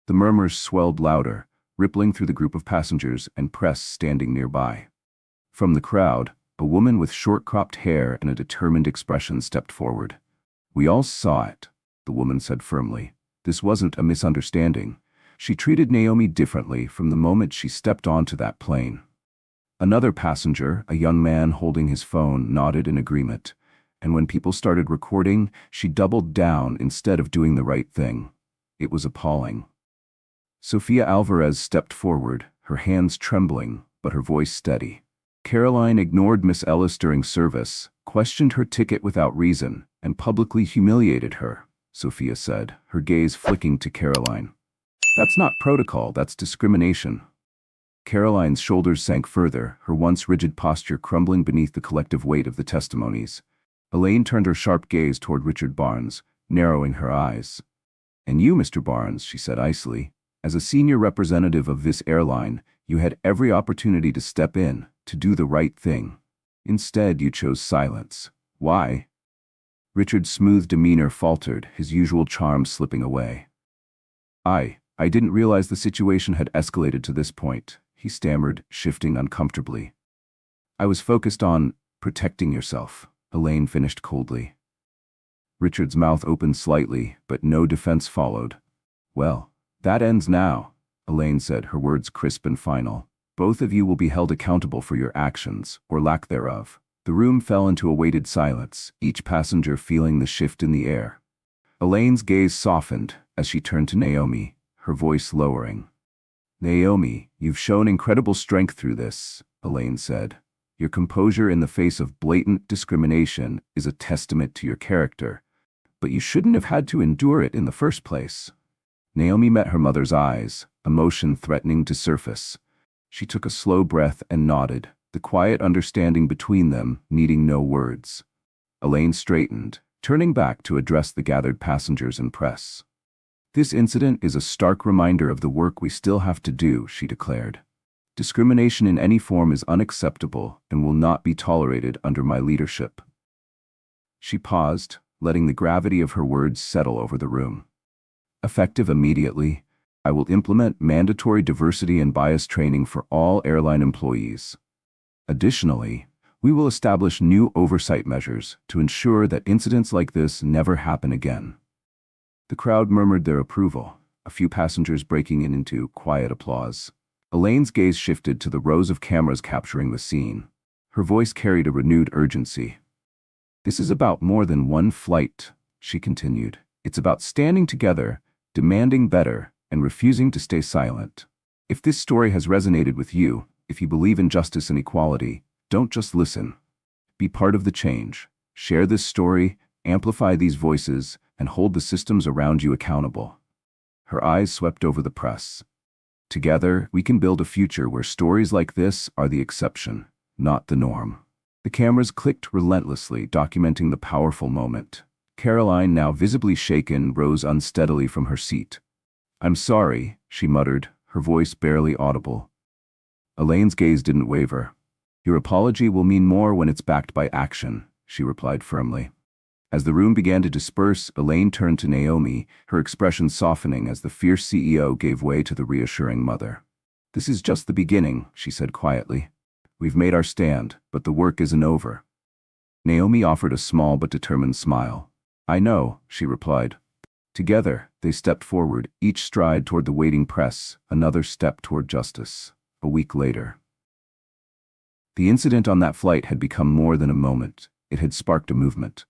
[SPEAKER 1] The murmurs swelled louder, rippling through the group of passengers and press standing nearby. From the crowd, a woman with short-cropped hair and a determined expression stepped forward. "We all saw it," the woman said firmly. "This wasn't a misunderstanding. She treated Naomi differently from the moment she stepped onto that plane." Another passenger, a young man holding his phone, nodded in agreement, and when people started recording, she doubled down instead of doing the right thing. It was appalling. Sofia Alvarez stepped forward, her hands trembling, but her voice steady. Caroline ignored Miss Ellis during service, questioned her ticket without reason, and publicly humiliated her, Sofia said, her gaze flicking to Caroline. That's not protocol, that's discrimination. Caroline's shoulders sank further, her once rigid posture crumbling beneath the collective weight of the testimonies. Elaine turned her sharp gaze toward Richard Barnes, narrowing her eyes. "And you, Mr. Barnes," she said icily, "as a senior representative of this airline, you had every opportunity to step in, to do the right thing. Instead, you chose silence. Why?" Richard's smooth demeanor faltered, his usual charm slipping away. I didn't realize the situation had escalated to this point," he stammered, shifting uncomfortably. "I was focused on protecting yourself," Elaine finished coldly. Richard's mouth opened slightly, but no defense followed. "Well, that ends now," Elaine said, her words crisp and final. "Both of you will be held accountable for your actions, or lack thereof." The room fell into a weighted silence, each passenger feeling the shift in the air. Elaine's gaze softened as she turned to Naomi, her voice lowering. "Naomi, you've shown incredible strength through this," Elaine said. "Your composure in the face of blatant discrimination is a testament to your character, but you shouldn't have had to endure it in the first place." Naomi met her mother's eyes, emotion threatening to surface. She took a slow breath and nodded, the quiet understanding between them needing no words. Elaine straightened, turning back to address the gathered passengers and press. "This incident is a stark reminder of the work we still have to do," she declared. "Discrimination in any form is unacceptable and will not be tolerated under my leadership." She paused, letting the gravity of her words settle over the room. "Effective immediately, I will implement mandatory diversity and bias training for all airline employees. Additionally, we will establish new oversight measures to ensure that incidents like this never happen again." The crowd murmured their approval, a few passengers breaking into quiet applause. Elaine's gaze shifted to the rows of cameras capturing the scene. Her voice carried a renewed urgency. "This is about more than one flight," she continued. "It's about standing together, demanding better, and refusing to stay silent. If this story has resonated with you, if you believe in justice and equality, don't just listen. Be part of the change. Share this story, amplify these voices, and hold the systems around you accountable." Her eyes swept over the press. "Together, we can build a future where stories like this are the exception, not the norm." The cameras clicked relentlessly, documenting the powerful moment. Caroline, now visibly shaken, rose unsteadily from her seat. "I'm sorry," she muttered, her voice barely audible. Elaine's gaze didn't waver. "Your apology will mean more when it's backed by action," she replied firmly. As the room began to disperse, Elaine turned to Naomi, her expression softening as the fierce CEO gave way to the reassuring mother. "This is just the beginning," she said quietly. "We've made our stand, but the work isn't over." Naomi offered a small but determined smile. "I know," she replied. Together, they stepped forward, each stride toward the waiting press, another step toward justice. A week later. The incident on that flight had become more than a moment. It had sparked a movement.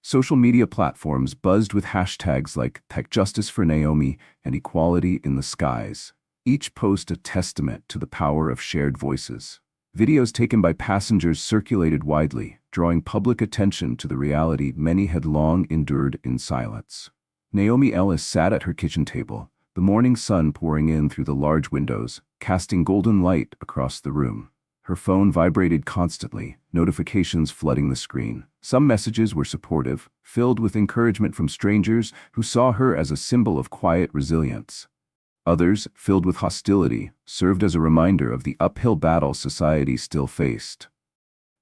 [SPEAKER 1] Social media platforms buzzed with hashtags like Tech Justice for Naomi and Equality in the Skies, each post a testament to the power of shared voices. Videos taken by passengers circulated widely, drawing public attention to the reality many had long endured in silence. Naomi Ellis sat at her kitchen table, the morning sun pouring in through the large windows, casting golden light across the room. Her phone vibrated constantly, notifications flooding the screen. Some messages were supportive, filled with encouragement from strangers who saw her as a symbol of quiet resilience. Others, filled with hostility, served as a reminder of the uphill battle society still faced.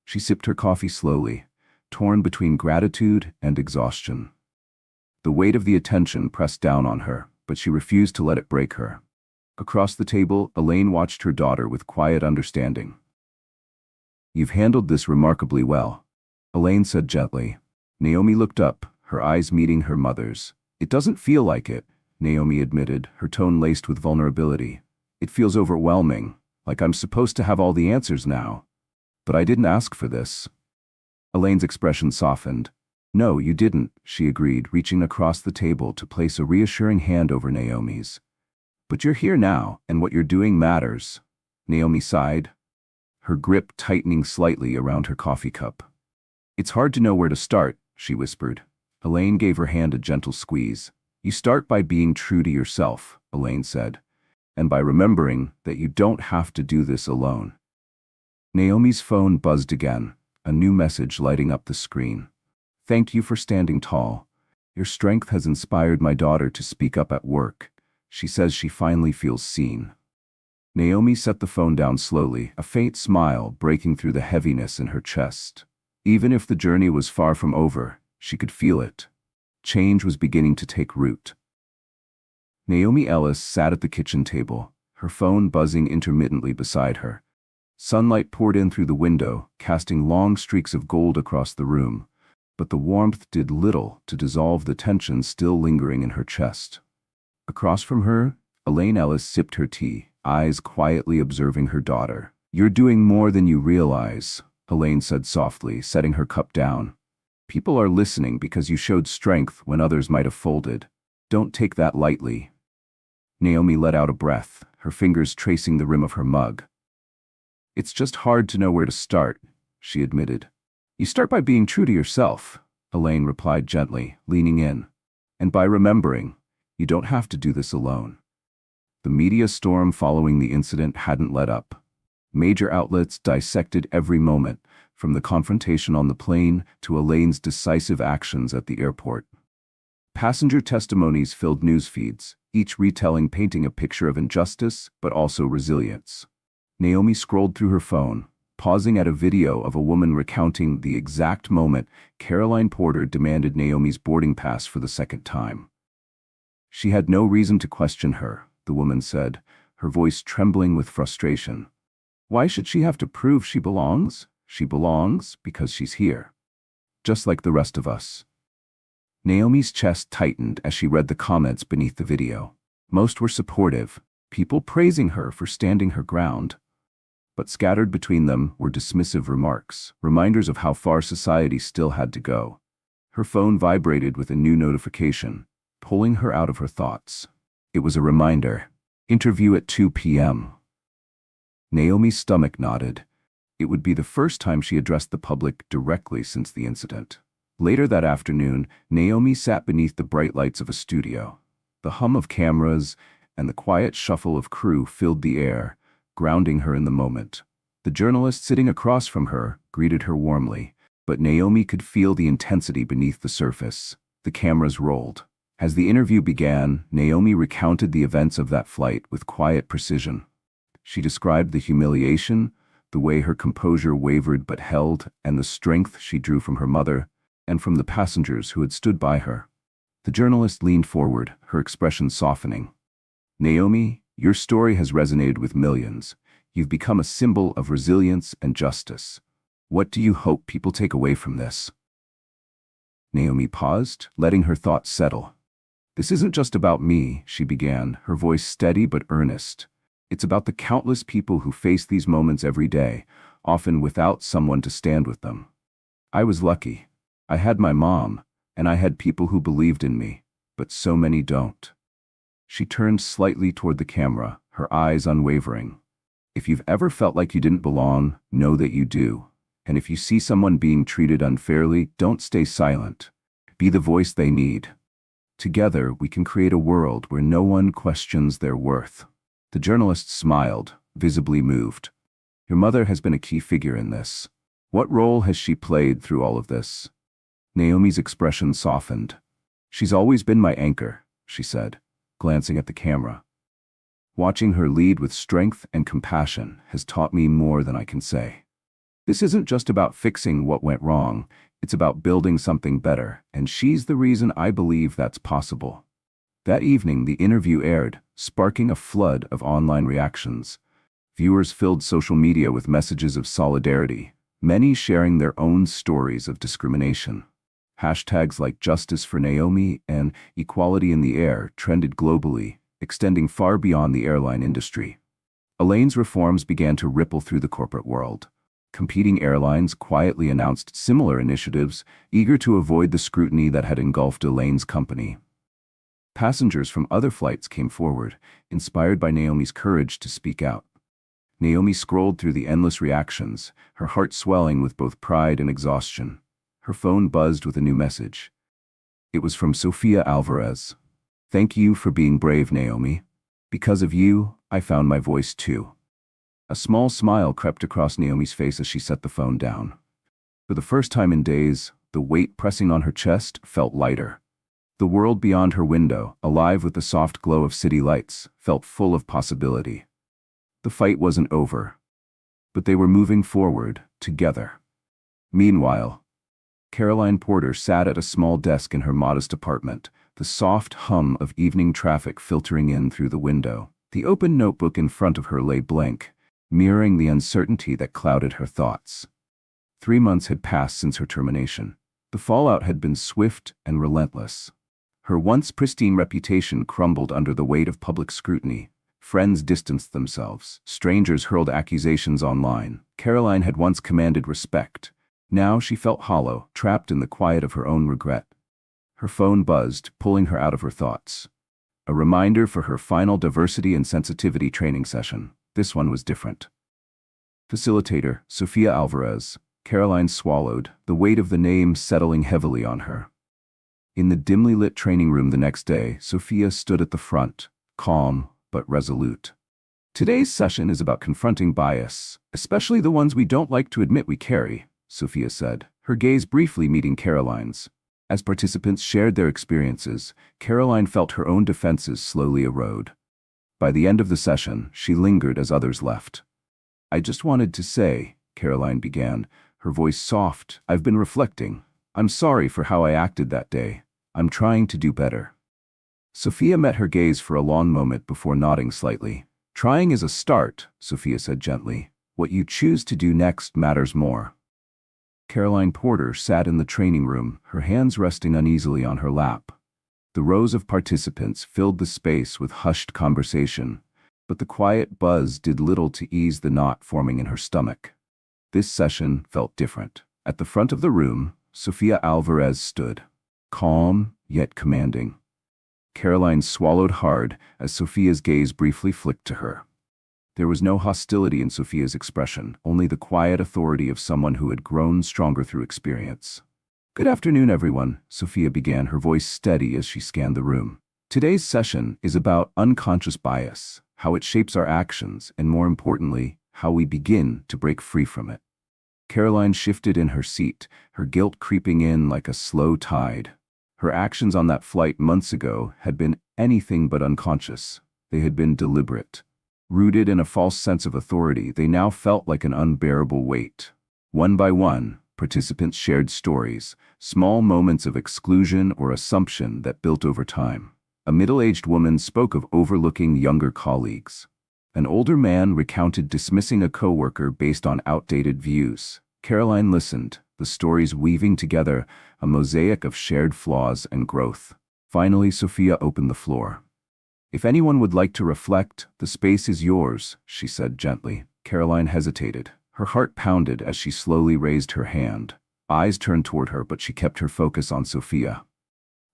[SPEAKER 1] She sipped her coffee slowly, torn between gratitude and exhaustion. The weight of the attention pressed down on her, but she refused to let it break her. Across the table, Elaine watched her daughter with quiet understanding. "You've handled this remarkably well," Elaine said gently. Naomi looked up, her eyes meeting her mother's. "It doesn't feel like it," Naomi admitted, her tone laced with vulnerability. "It feels overwhelming, like I'm supposed to have all the answers now. But I didn't ask for this." Elaine's expression softened. "No, you didn't," she agreed, reaching across the table to place a reassuring hand over Naomi's. "But you're here now, and what you're doing matters." Naomi sighed, her grip tightening slightly around her coffee cup. "It's hard to know where to start," she whispered. Elaine gave her hand a gentle squeeze. "You start by being true to yourself, Elaine said, "and by remembering that you don't have to do this alone." Naomi's phone buzzed again, a new message lighting up the screen. "Thank you for standing tall. Your strength has inspired my daughter to speak up at work. She says she finally feels seen." Naomi set the phone down slowly, a faint smile breaking through the heaviness in her chest. Even if the journey was far from over, she could feel it. Change was beginning to take root. Naomi Ellis sat at the kitchen table, her phone buzzing intermittently beside her. Sunlight poured in through the window, casting long streaks of gold across the room, but the warmth did little to dissolve the tension still lingering in her chest. Across from her, Elaine Ellis sipped her tea, eyes quietly observing her daughter. "You're doing more than you realize," Elaine said softly, setting her cup down. "People are listening because you showed strength when others might have folded. Don't take that lightly." Naomi let out a breath, her fingers tracing the rim of her mug. "It's just hard to know where to start," she admitted. "You start by being true to yourself," Elaine replied gently, leaning in. "And by remembering, you don't have to do this alone." The media storm following the incident hadn't let up. Major outlets dissected every moment, from the confrontation on the plane to Elaine's decisive actions at the airport. Passenger testimonies filled news feeds, each retelling painting a picture of injustice but also resilience. Naomi scrolled through her phone, pausing at a video of a woman recounting the exact moment Caroline Porter demanded Naomi's boarding pass for the second time. "She had no reason to question her," the woman said, her voice trembling with frustration. "Why should she have to prove she belongs? She belongs because she's here. Just like the rest of us." Naomi's chest tightened as she read the comments beneath the video. Most were supportive, people praising her for standing her ground. But scattered between them were dismissive remarks, reminders of how far society still had to go. Her phone vibrated with a new notification, pulling her out of her thoughts. It was a reminder. Interview at 2 p.m. Naomi's stomach knotted. It would be the first time she addressed the public directly since the incident. Later that afternoon, Naomi sat beneath the bright lights of a studio. The hum of cameras and the quiet shuffle of crew filled the air, grounding her in the moment. The journalist sitting across from her greeted her warmly, but Naomi could feel the intensity beneath the surface. The cameras rolled. As the interview began, Naomi recounted the events of that flight with quiet precision. She described the humiliation, the way her composure wavered but held, and the strength she drew from her mother and from the passengers who had stood by her. The journalist leaned forward, her expression softening. "Naomi, your story has resonated with millions. You've become a symbol of resilience and justice. What do you hope people take away from this?" Naomi paused, letting her thoughts settle. "This isn't just about me," she began, her voice steady but earnest. "It's about the countless people who face these moments every day, often without someone to stand with them. I was lucky. I had my mom, and I had people who believed in me, but so many don't." She turned slightly toward the camera, her eyes unwavering. "If you've ever felt like you didn't belong, know that you do. And if you see someone being treated unfairly, don't stay silent. Be the voice they need. Together, we can create a world where no one questions their worth." The journalist smiled, visibly moved. "Your mother has been a key figure in this. What role has she played through all of this?" Naomi's expression softened. "She's always been my anchor," she said, glancing at the camera. "Watching her lead with strength and compassion has taught me more than I can say. This isn't just about fixing what went wrong, it's about building something better, and she's the reason I believe that's possible." That evening, the interview aired, sparking a flood of online reactions. Viewers filled social media with messages of solidarity, many sharing their own stories of discrimination. Hashtags like "Justice for Naomi" and "Equality in the Air" trended globally, extending far beyond the airline industry. Elaine's reforms began to ripple through the corporate world. Competing airlines quietly announced similar initiatives, eager to avoid the scrutiny that had engulfed Elaine's company. Passengers from other flights came forward, inspired by Naomi's courage to speak out. Naomi scrolled through the endless reactions, her heart swelling with both pride and exhaustion. Her phone buzzed with a new message. It was from Sofia Alvarez. "Thank you for being brave, Naomi. Because of you, I found my voice too. A small smile crept across Naomi's face as she set the phone down. For the first time in days, the weight pressing on her chest felt lighter. The world beyond her window, alive with the soft glow of city lights, felt full of possibility. The fight wasn't over, but they were moving forward, together. Meanwhile, Caroline Porter sat at a small desk in her modest apartment, the soft hum of evening traffic filtering in through the window. The open notebook in front of her lay blank, mirroring the uncertainty that clouded her thoughts. 3 months had passed since her termination. The fallout had been swift and relentless. Her once pristine reputation crumbled under the weight of public scrutiny. Friends distanced themselves. Strangers hurled accusations online. Caroline had once commanded respect. Now she felt hollow, trapped in the quiet of her own regret. Her phone buzzed, pulling her out of her thoughts. A reminder for her final diversity and sensitivity training session. This one was different. Facilitator, Sofia Alvarez. Caroline swallowed, the weight of the name settling heavily on her. In the dimly lit training room the next day, Sofia stood at the front, calm but resolute. Today's session is about confronting bias, especially the ones we don't like to admit we carry, Sofia said, her gaze briefly meeting Caroline's. As participants shared their experiences, Caroline felt her own defenses slowly erode. By the end of the session, she lingered as others left. I just wanted to say, Caroline began, her voice soft, I've been reflecting. I'm sorry for how I acted that day. I'm trying to do better. Sofia met her gaze for a long moment before nodding slightly. Trying is a start, Sofia said gently. What you choose to do next matters more. Caroline Porter sat in the training room, her hands resting uneasily on her lap. The rows of participants filled the space with hushed conversation, but the quiet buzz did little to ease the knot forming in her stomach. This session felt different. At the front of the room, Sofia Alvarez stood, calm yet commanding. Caroline swallowed hard as Sofia's gaze briefly flicked to her. There was no hostility in Sofia's expression, only the quiet authority of someone who had grown stronger through experience. Good afternoon, everyone, Sofia began, her voice steady as she scanned the room. Today's session is about unconscious bias, how it shapes our actions, and more importantly, how we begin to break free from it. Caroline shifted in her seat, her guilt creeping in like a slow tide. Her actions on that flight months ago had been anything but unconscious. They had been deliberate. Rooted in a false sense of authority, they now felt like an unbearable weight. One by one, participants shared stories, small moments of exclusion or assumption that built over time. A middle-aged woman spoke of overlooking younger colleagues. An older man recounted dismissing a coworker based on outdated views. Caroline listened, the stories weaving together a mosaic of shared flaws and growth. Finally, Sofia opened the floor. If anyone would like to reflect, the space is yours, she said gently. Caroline hesitated. Her heart pounded as she slowly raised her hand. Eyes turned toward her, but she kept her focus on Sofia.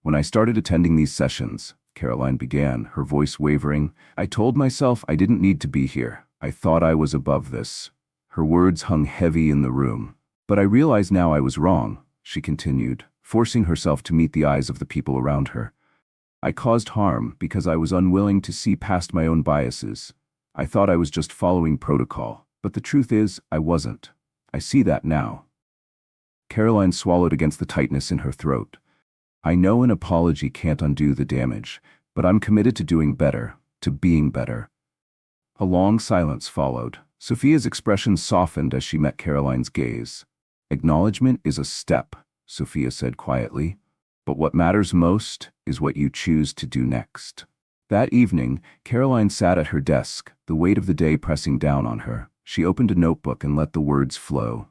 [SPEAKER 1] When I started attending these sessions, Caroline began, her voice wavering, I told myself I didn't need to be here. I thought I was above this. Her words hung heavy in the room. But I realize now I was wrong, she continued, forcing herself to meet the eyes of the people around her. I caused harm because I was unwilling to see past my own biases. I thought I was just following protocol, but the truth is, I wasn't. I see that now. Caroline swallowed against the tightness in her throat. I know an apology can't undo the damage, but I'm committed to doing better, to being better. A long silence followed. Sofia's expression softened as she met Caroline's gaze. Acknowledgement is a step, Sofia said quietly, but what matters most is what you choose to do next. That evening, Caroline sat at her desk, the weight of the day pressing down on her. She opened a notebook and let the words flow.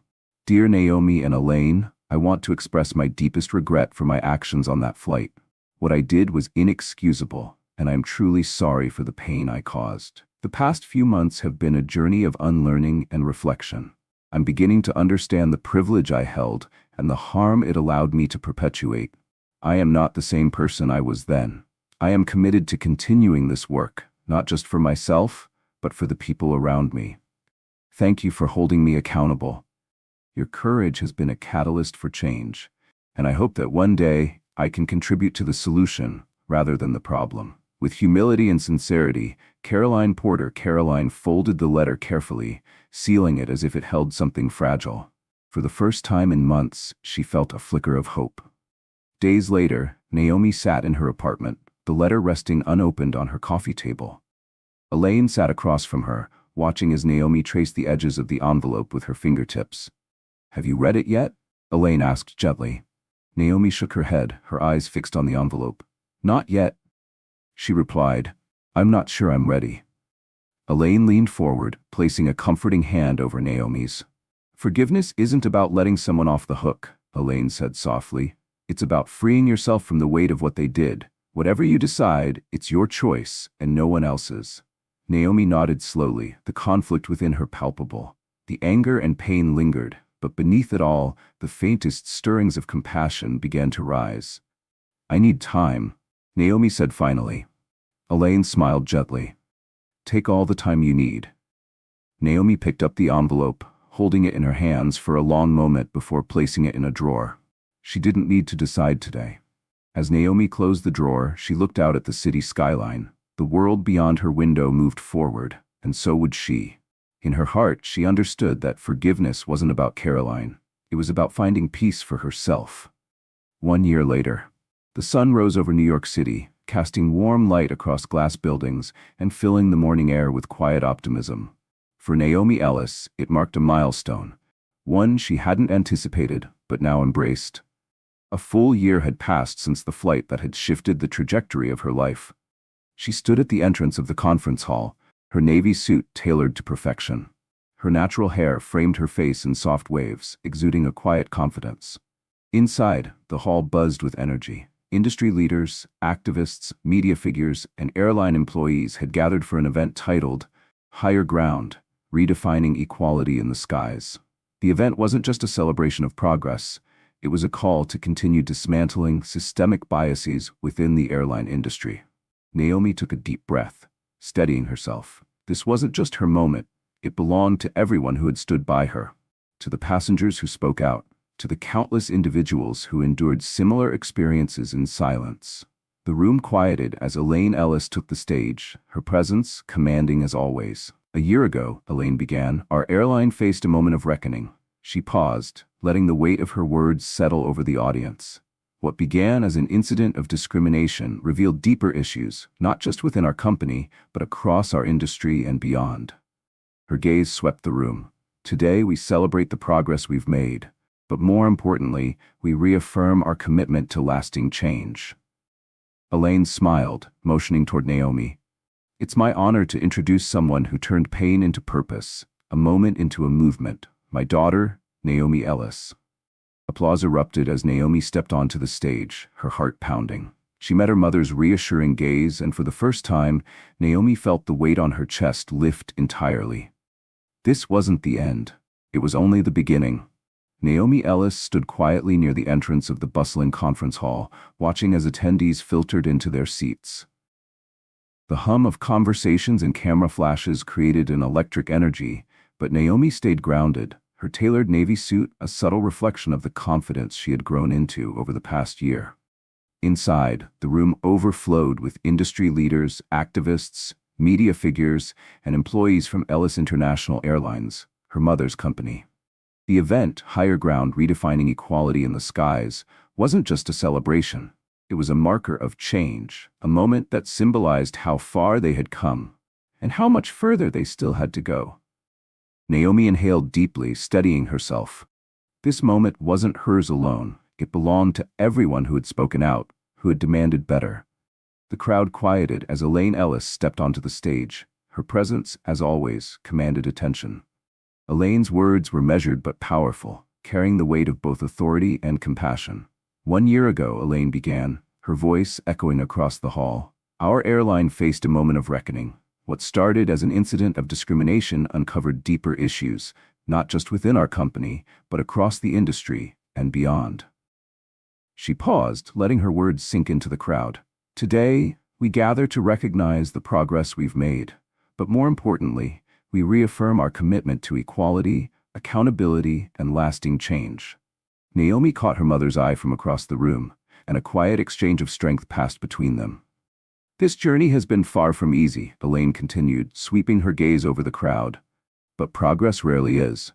[SPEAKER 1] Dear Naomi and Elaine, I want to express my deepest regret for my actions on that flight. What I did was inexcusable, and I am truly sorry for the pain I caused. The past few months have been a journey of unlearning and reflection. I'm beginning to understand the privilege I held and the harm it allowed me to perpetuate. I am not the same person I was then. I am committed to continuing this work, not just for myself, but for the people around me. Thank you for holding me accountable. Your courage has been a catalyst for change, and I hope that one day I can contribute to the solution rather than the problem. With humility and sincerity, Caroline folded the letter carefully, sealing it as if it held something fragile. For the first time in months, she felt a flicker of hope. Days later, Naomi sat in her apartment, the letter resting unopened on her coffee table. Elaine sat across from her, watching as Naomi traced the edges of the envelope with her fingertips. "Have you read it yet?" Elaine asked gently. Naomi shook her head, her eyes fixed on the envelope. "Not yet," she replied. "I'm not sure I'm ready." Elaine leaned forward, placing a comforting hand over Naomi's. "Forgiveness isn't about letting someone off the hook," Elaine said softly. "It's about freeing yourself from the weight of what they did. Whatever you decide, it's your choice and no one else's." Naomi nodded slowly, the conflict within her palpable. The anger and pain lingered, but beneath it all, the faintest stirrings of compassion began to rise. "I need time," Naomi said finally. Elaine smiled gently. "Take all the time you need." Naomi picked up the envelope, holding it in her hands for a long moment before placing it in a drawer. She didn't need to decide today. As Naomi closed the drawer, she looked out at the city skyline. The world beyond her window moved forward, and so would she. In her heart, she understood that forgiveness wasn't about Caroline. It was about finding peace for herself. 1 year later, the sun rose over New York City, casting warm light across glass buildings and filling the morning air with quiet optimism. For Naomi Ellis, it marked a milestone, one she hadn't anticipated but now embraced. A full year had passed since the flight that had shifted the trajectory of her life. She stood at the entrance of the conference hall, her navy suit tailored to perfection. Her natural hair framed her face in soft waves, exuding a quiet confidence. Inside, the hall buzzed with energy. Industry leaders, activists, media figures, and airline employees had gathered for an event titled Higher Ground, Redefining Equality in the Skies. The event wasn't just a celebration of progress. It was a call to continue dismantling systemic biases within the airline industry. Naomi took a deep breath, steadying herself. This wasn't just her moment. It belonged to everyone who had stood by her, to the passengers who spoke out, to the countless individuals who endured similar experiences in silence. The room quieted as Elaine Ellis took the stage, her presence commanding as always. "A year ago," Elaine began, "our airline faced a moment of reckoning." She paused, letting the weight of her words settle over the audience. What began as an incident of discrimination revealed deeper issues, not just within our company, but across our industry and beyond. Her gaze swept the room. "Today we celebrate the progress we've made, but more importantly, we reaffirm our commitment to lasting change." Elaine smiled, motioning toward Naomi. "It's my honor to introduce someone who turned pain into purpose, a moment into a movement. My daughter, Naomi Ellis." Applause erupted as Naomi stepped onto the stage, her heart pounding. She met her mother's reassuring gaze, and for the first time, Naomi felt the weight on her chest lift entirely. This wasn't the end. It was only the beginning. Naomi Ellis stood quietly near the entrance of the bustling conference hall, watching as attendees filtered into their seats. The hum of conversations and camera flashes created an electric energy, but Naomi stayed grounded, her tailored navy suit a subtle reflection of the confidence she had grown into over the past year. Inside, the room overflowed with industry leaders, activists, media figures, and employees from Ellis International Airlines, her mother's company. The event, Higher Ground Redefining Equality in the Skies, wasn't just a celebration. It was a marker of change, a moment that symbolized how far they had come, and how much further they still had to go. Naomi inhaled deeply, steadying herself. This moment wasn't hers alone. It belonged to everyone who had spoken out, who had demanded better. The crowd quieted as Elaine Ellis stepped onto the stage. Her presence, as always, commanded attention. Elaine's words were measured but powerful, carrying the weight of both authority and compassion. 1 year ago, Elaine began, her voice echoing across the hall. Our airline faced a moment of reckoning. What started as an incident of discrimination uncovered deeper issues, not just within our company, but across the industry and beyond. She paused, letting her words sink into the crowd. Today, we gather to recognize the progress we've made, but more importantly, we reaffirm our commitment to equality, accountability, and lasting change. Naomi caught her mother's eye from across the room, and a quiet exchange of strength passed between them. This journey has been far from easy, Elaine continued, sweeping her gaze over the crowd. But progress rarely is.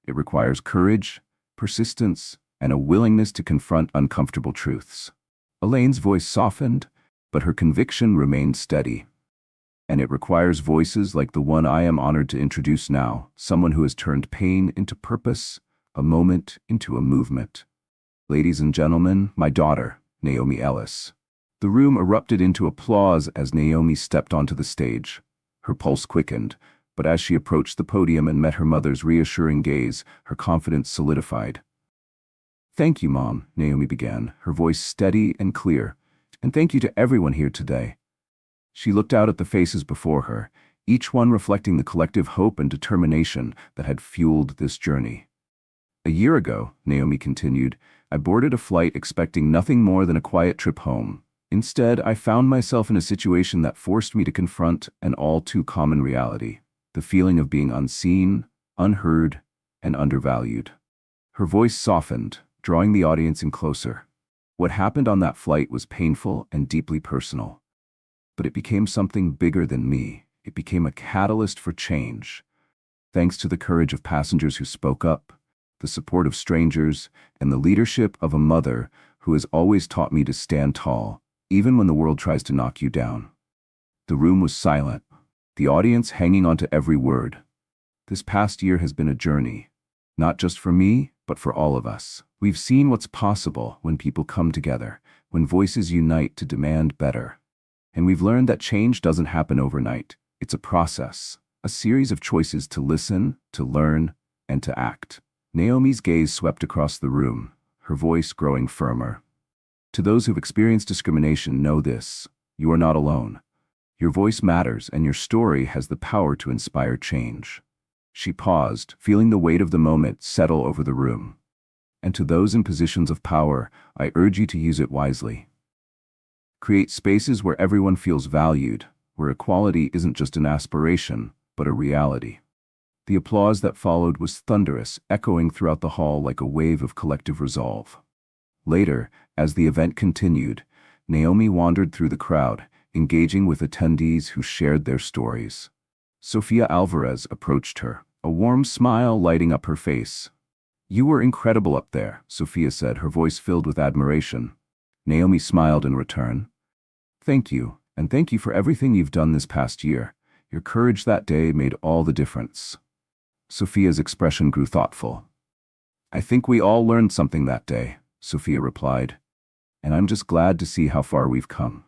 [SPEAKER 1] It requires courage, persistence, and a willingness to confront uncomfortable truths. Elaine's voice softened, but her conviction remained steady. And it requires voices like the one I am honored to introduce now, someone who has turned pain into purpose, a moment into a movement. Ladies and gentlemen, my daughter, Naomi Ellis. The room erupted into applause as Naomi stepped onto the stage. Her pulse quickened, but as she approached the podium and met her mother's reassuring gaze, her confidence solidified. "Thank you, Mom," Naomi began, her voice steady and clear. "And thank you to everyone here today." She looked out at the faces before her, each one reflecting the collective hope and determination that had fueled this journey. "A year ago," Naomi continued, "I boarded a flight expecting nothing more than a quiet trip home. Instead, I found myself in a situation that forced me to confront an all too common reality, the feeling of being unseen, unheard, and undervalued." Her voice softened, drawing the audience in closer. What happened on that flight was painful and deeply personal. But it became something bigger than me. It became a catalyst for change. Thanks to the courage of passengers who spoke up, the support of strangers, and the leadership of a mother who has always taught me to stand tall, even when the world tries to knock you down. The room was silent, the audience hanging on to every word. This past year has been a journey, not just for me, but for all of us. We've seen what's possible when people come together, when voices unite to demand better. And we've learned that change doesn't happen overnight. It's a process, a series of choices to listen, to learn, and to act. Naomi's gaze swept across the room, her voice growing firmer. To those who've experienced discrimination, know this: you are not alone. Your voice matters, and your story has the power to inspire change. She paused, feeling the weight of the moment settle over the room. And to those in positions of power, I urge you to use it wisely. Create spaces where everyone feels valued, where equality isn't just an aspiration, but a reality. The applause that followed was thunderous, echoing throughout the hall like a wave of collective resolve. Later, as the event continued, Naomi wandered through the crowd, engaging with attendees who shared their stories. Sofia Alvarez approached her, a warm smile lighting up her face. "You were incredible up there," Sofia said, her voice filled with admiration. Naomi smiled in return. "Thank you, and thank you for everything you've done this past year. Your courage that day made all the difference." Sofia's expression grew thoughtful. "I think we all learned something that day," Sofia replied, "and I'm just glad to see how far we've come."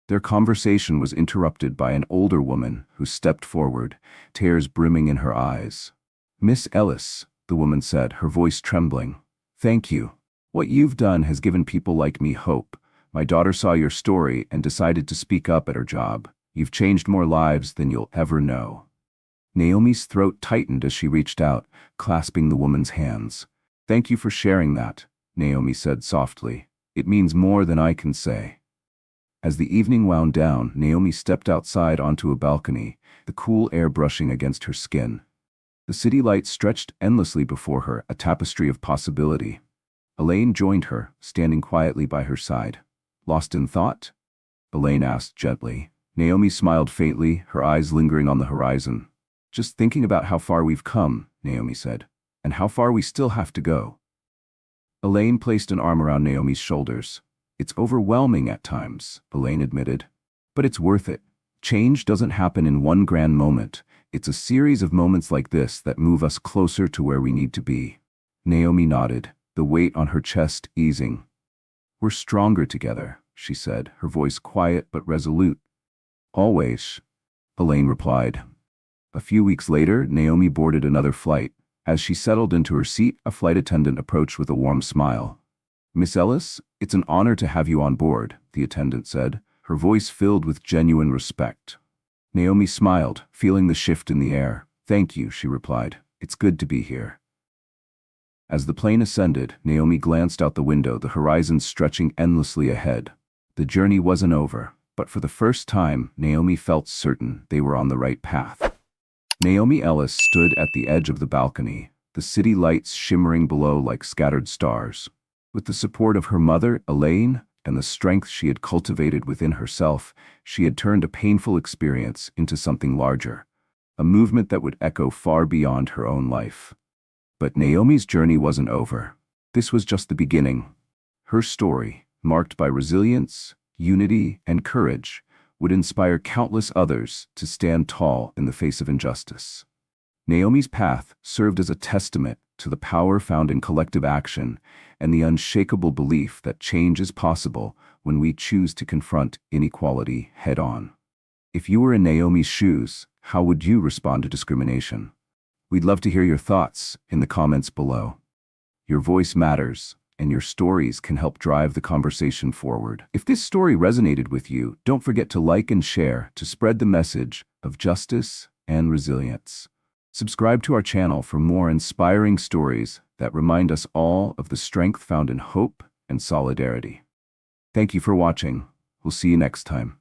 [SPEAKER 1] Their conversation was interrupted by an older woman who stepped forward, tears brimming in her eyes. "Miss Ellis," the woman said, her voice trembling, "thank you. What you've done has given people like me hope. My daughter saw your story and decided to speak up at her job. You've changed more lives than you'll ever know." Naomi's throat tightened as she reached out, clasping the woman's hands. "Thank you for sharing that," Naomi said softly. "It means more than I can say." As the evening wound down, Naomi stepped outside onto a balcony, the cool air brushing against her skin. The city lights stretched endlessly before her, a tapestry of possibility. Elaine joined her, standing quietly by her side. "Lost in thought?" Elaine asked gently. Naomi smiled faintly, her eyes lingering on the horizon. "Just thinking about how far we've come," Naomi said, "and how far we still have to go." Elaine placed an arm around Naomi's shoulders. "It's overwhelming at times," Elaine admitted. "But it's worth it. Change doesn't happen in one grand moment. It's a series of moments like this that move us closer to where we need to be." Naomi nodded, the weight on her chest easing. "We're stronger together," she said, her voice quiet but resolute. "Always," Elaine replied. A few weeks later, Naomi boarded another flight. As she settled into her seat, a flight attendant approached with a warm smile. "Miss Ellis, it's an honor to have you on board," the attendant said, her voice filled with genuine respect. Naomi smiled, feeling the shift in the air. "Thank you," she replied. "It's good to be here." As the plane ascended, Naomi glanced out the window, the horizon stretching endlessly ahead. The journey wasn't over, but for the first time, Naomi felt certain they were on the right path. Naomi Ellis stood at the edge of the balcony, the city lights shimmering below like scattered stars. With the support of her mother, Elaine, and the strength she had cultivated within herself, she had turned a painful experience into something larger, a movement that would echo far beyond her own life. But Naomi's journey wasn't over. This was just the beginning. Her story, marked by resilience, unity, and courage, would inspire countless others to stand tall in the face of injustice. Naomi's path served as a testament to the power found in collective action and the unshakable belief that change is possible when we choose to confront inequality head-on. If you were in Naomi's shoes, how would you respond to discrimination? We'd love to hear your thoughts in the comments below. Your voice matters, and your stories can help drive the conversation forward. If this story resonated with you, don't forget to like and share to spread the message of justice and resilience. Subscribe to our channel for more inspiring stories that remind us all of the strength found in hope and solidarity. Thank you for watching. We'll see you next time.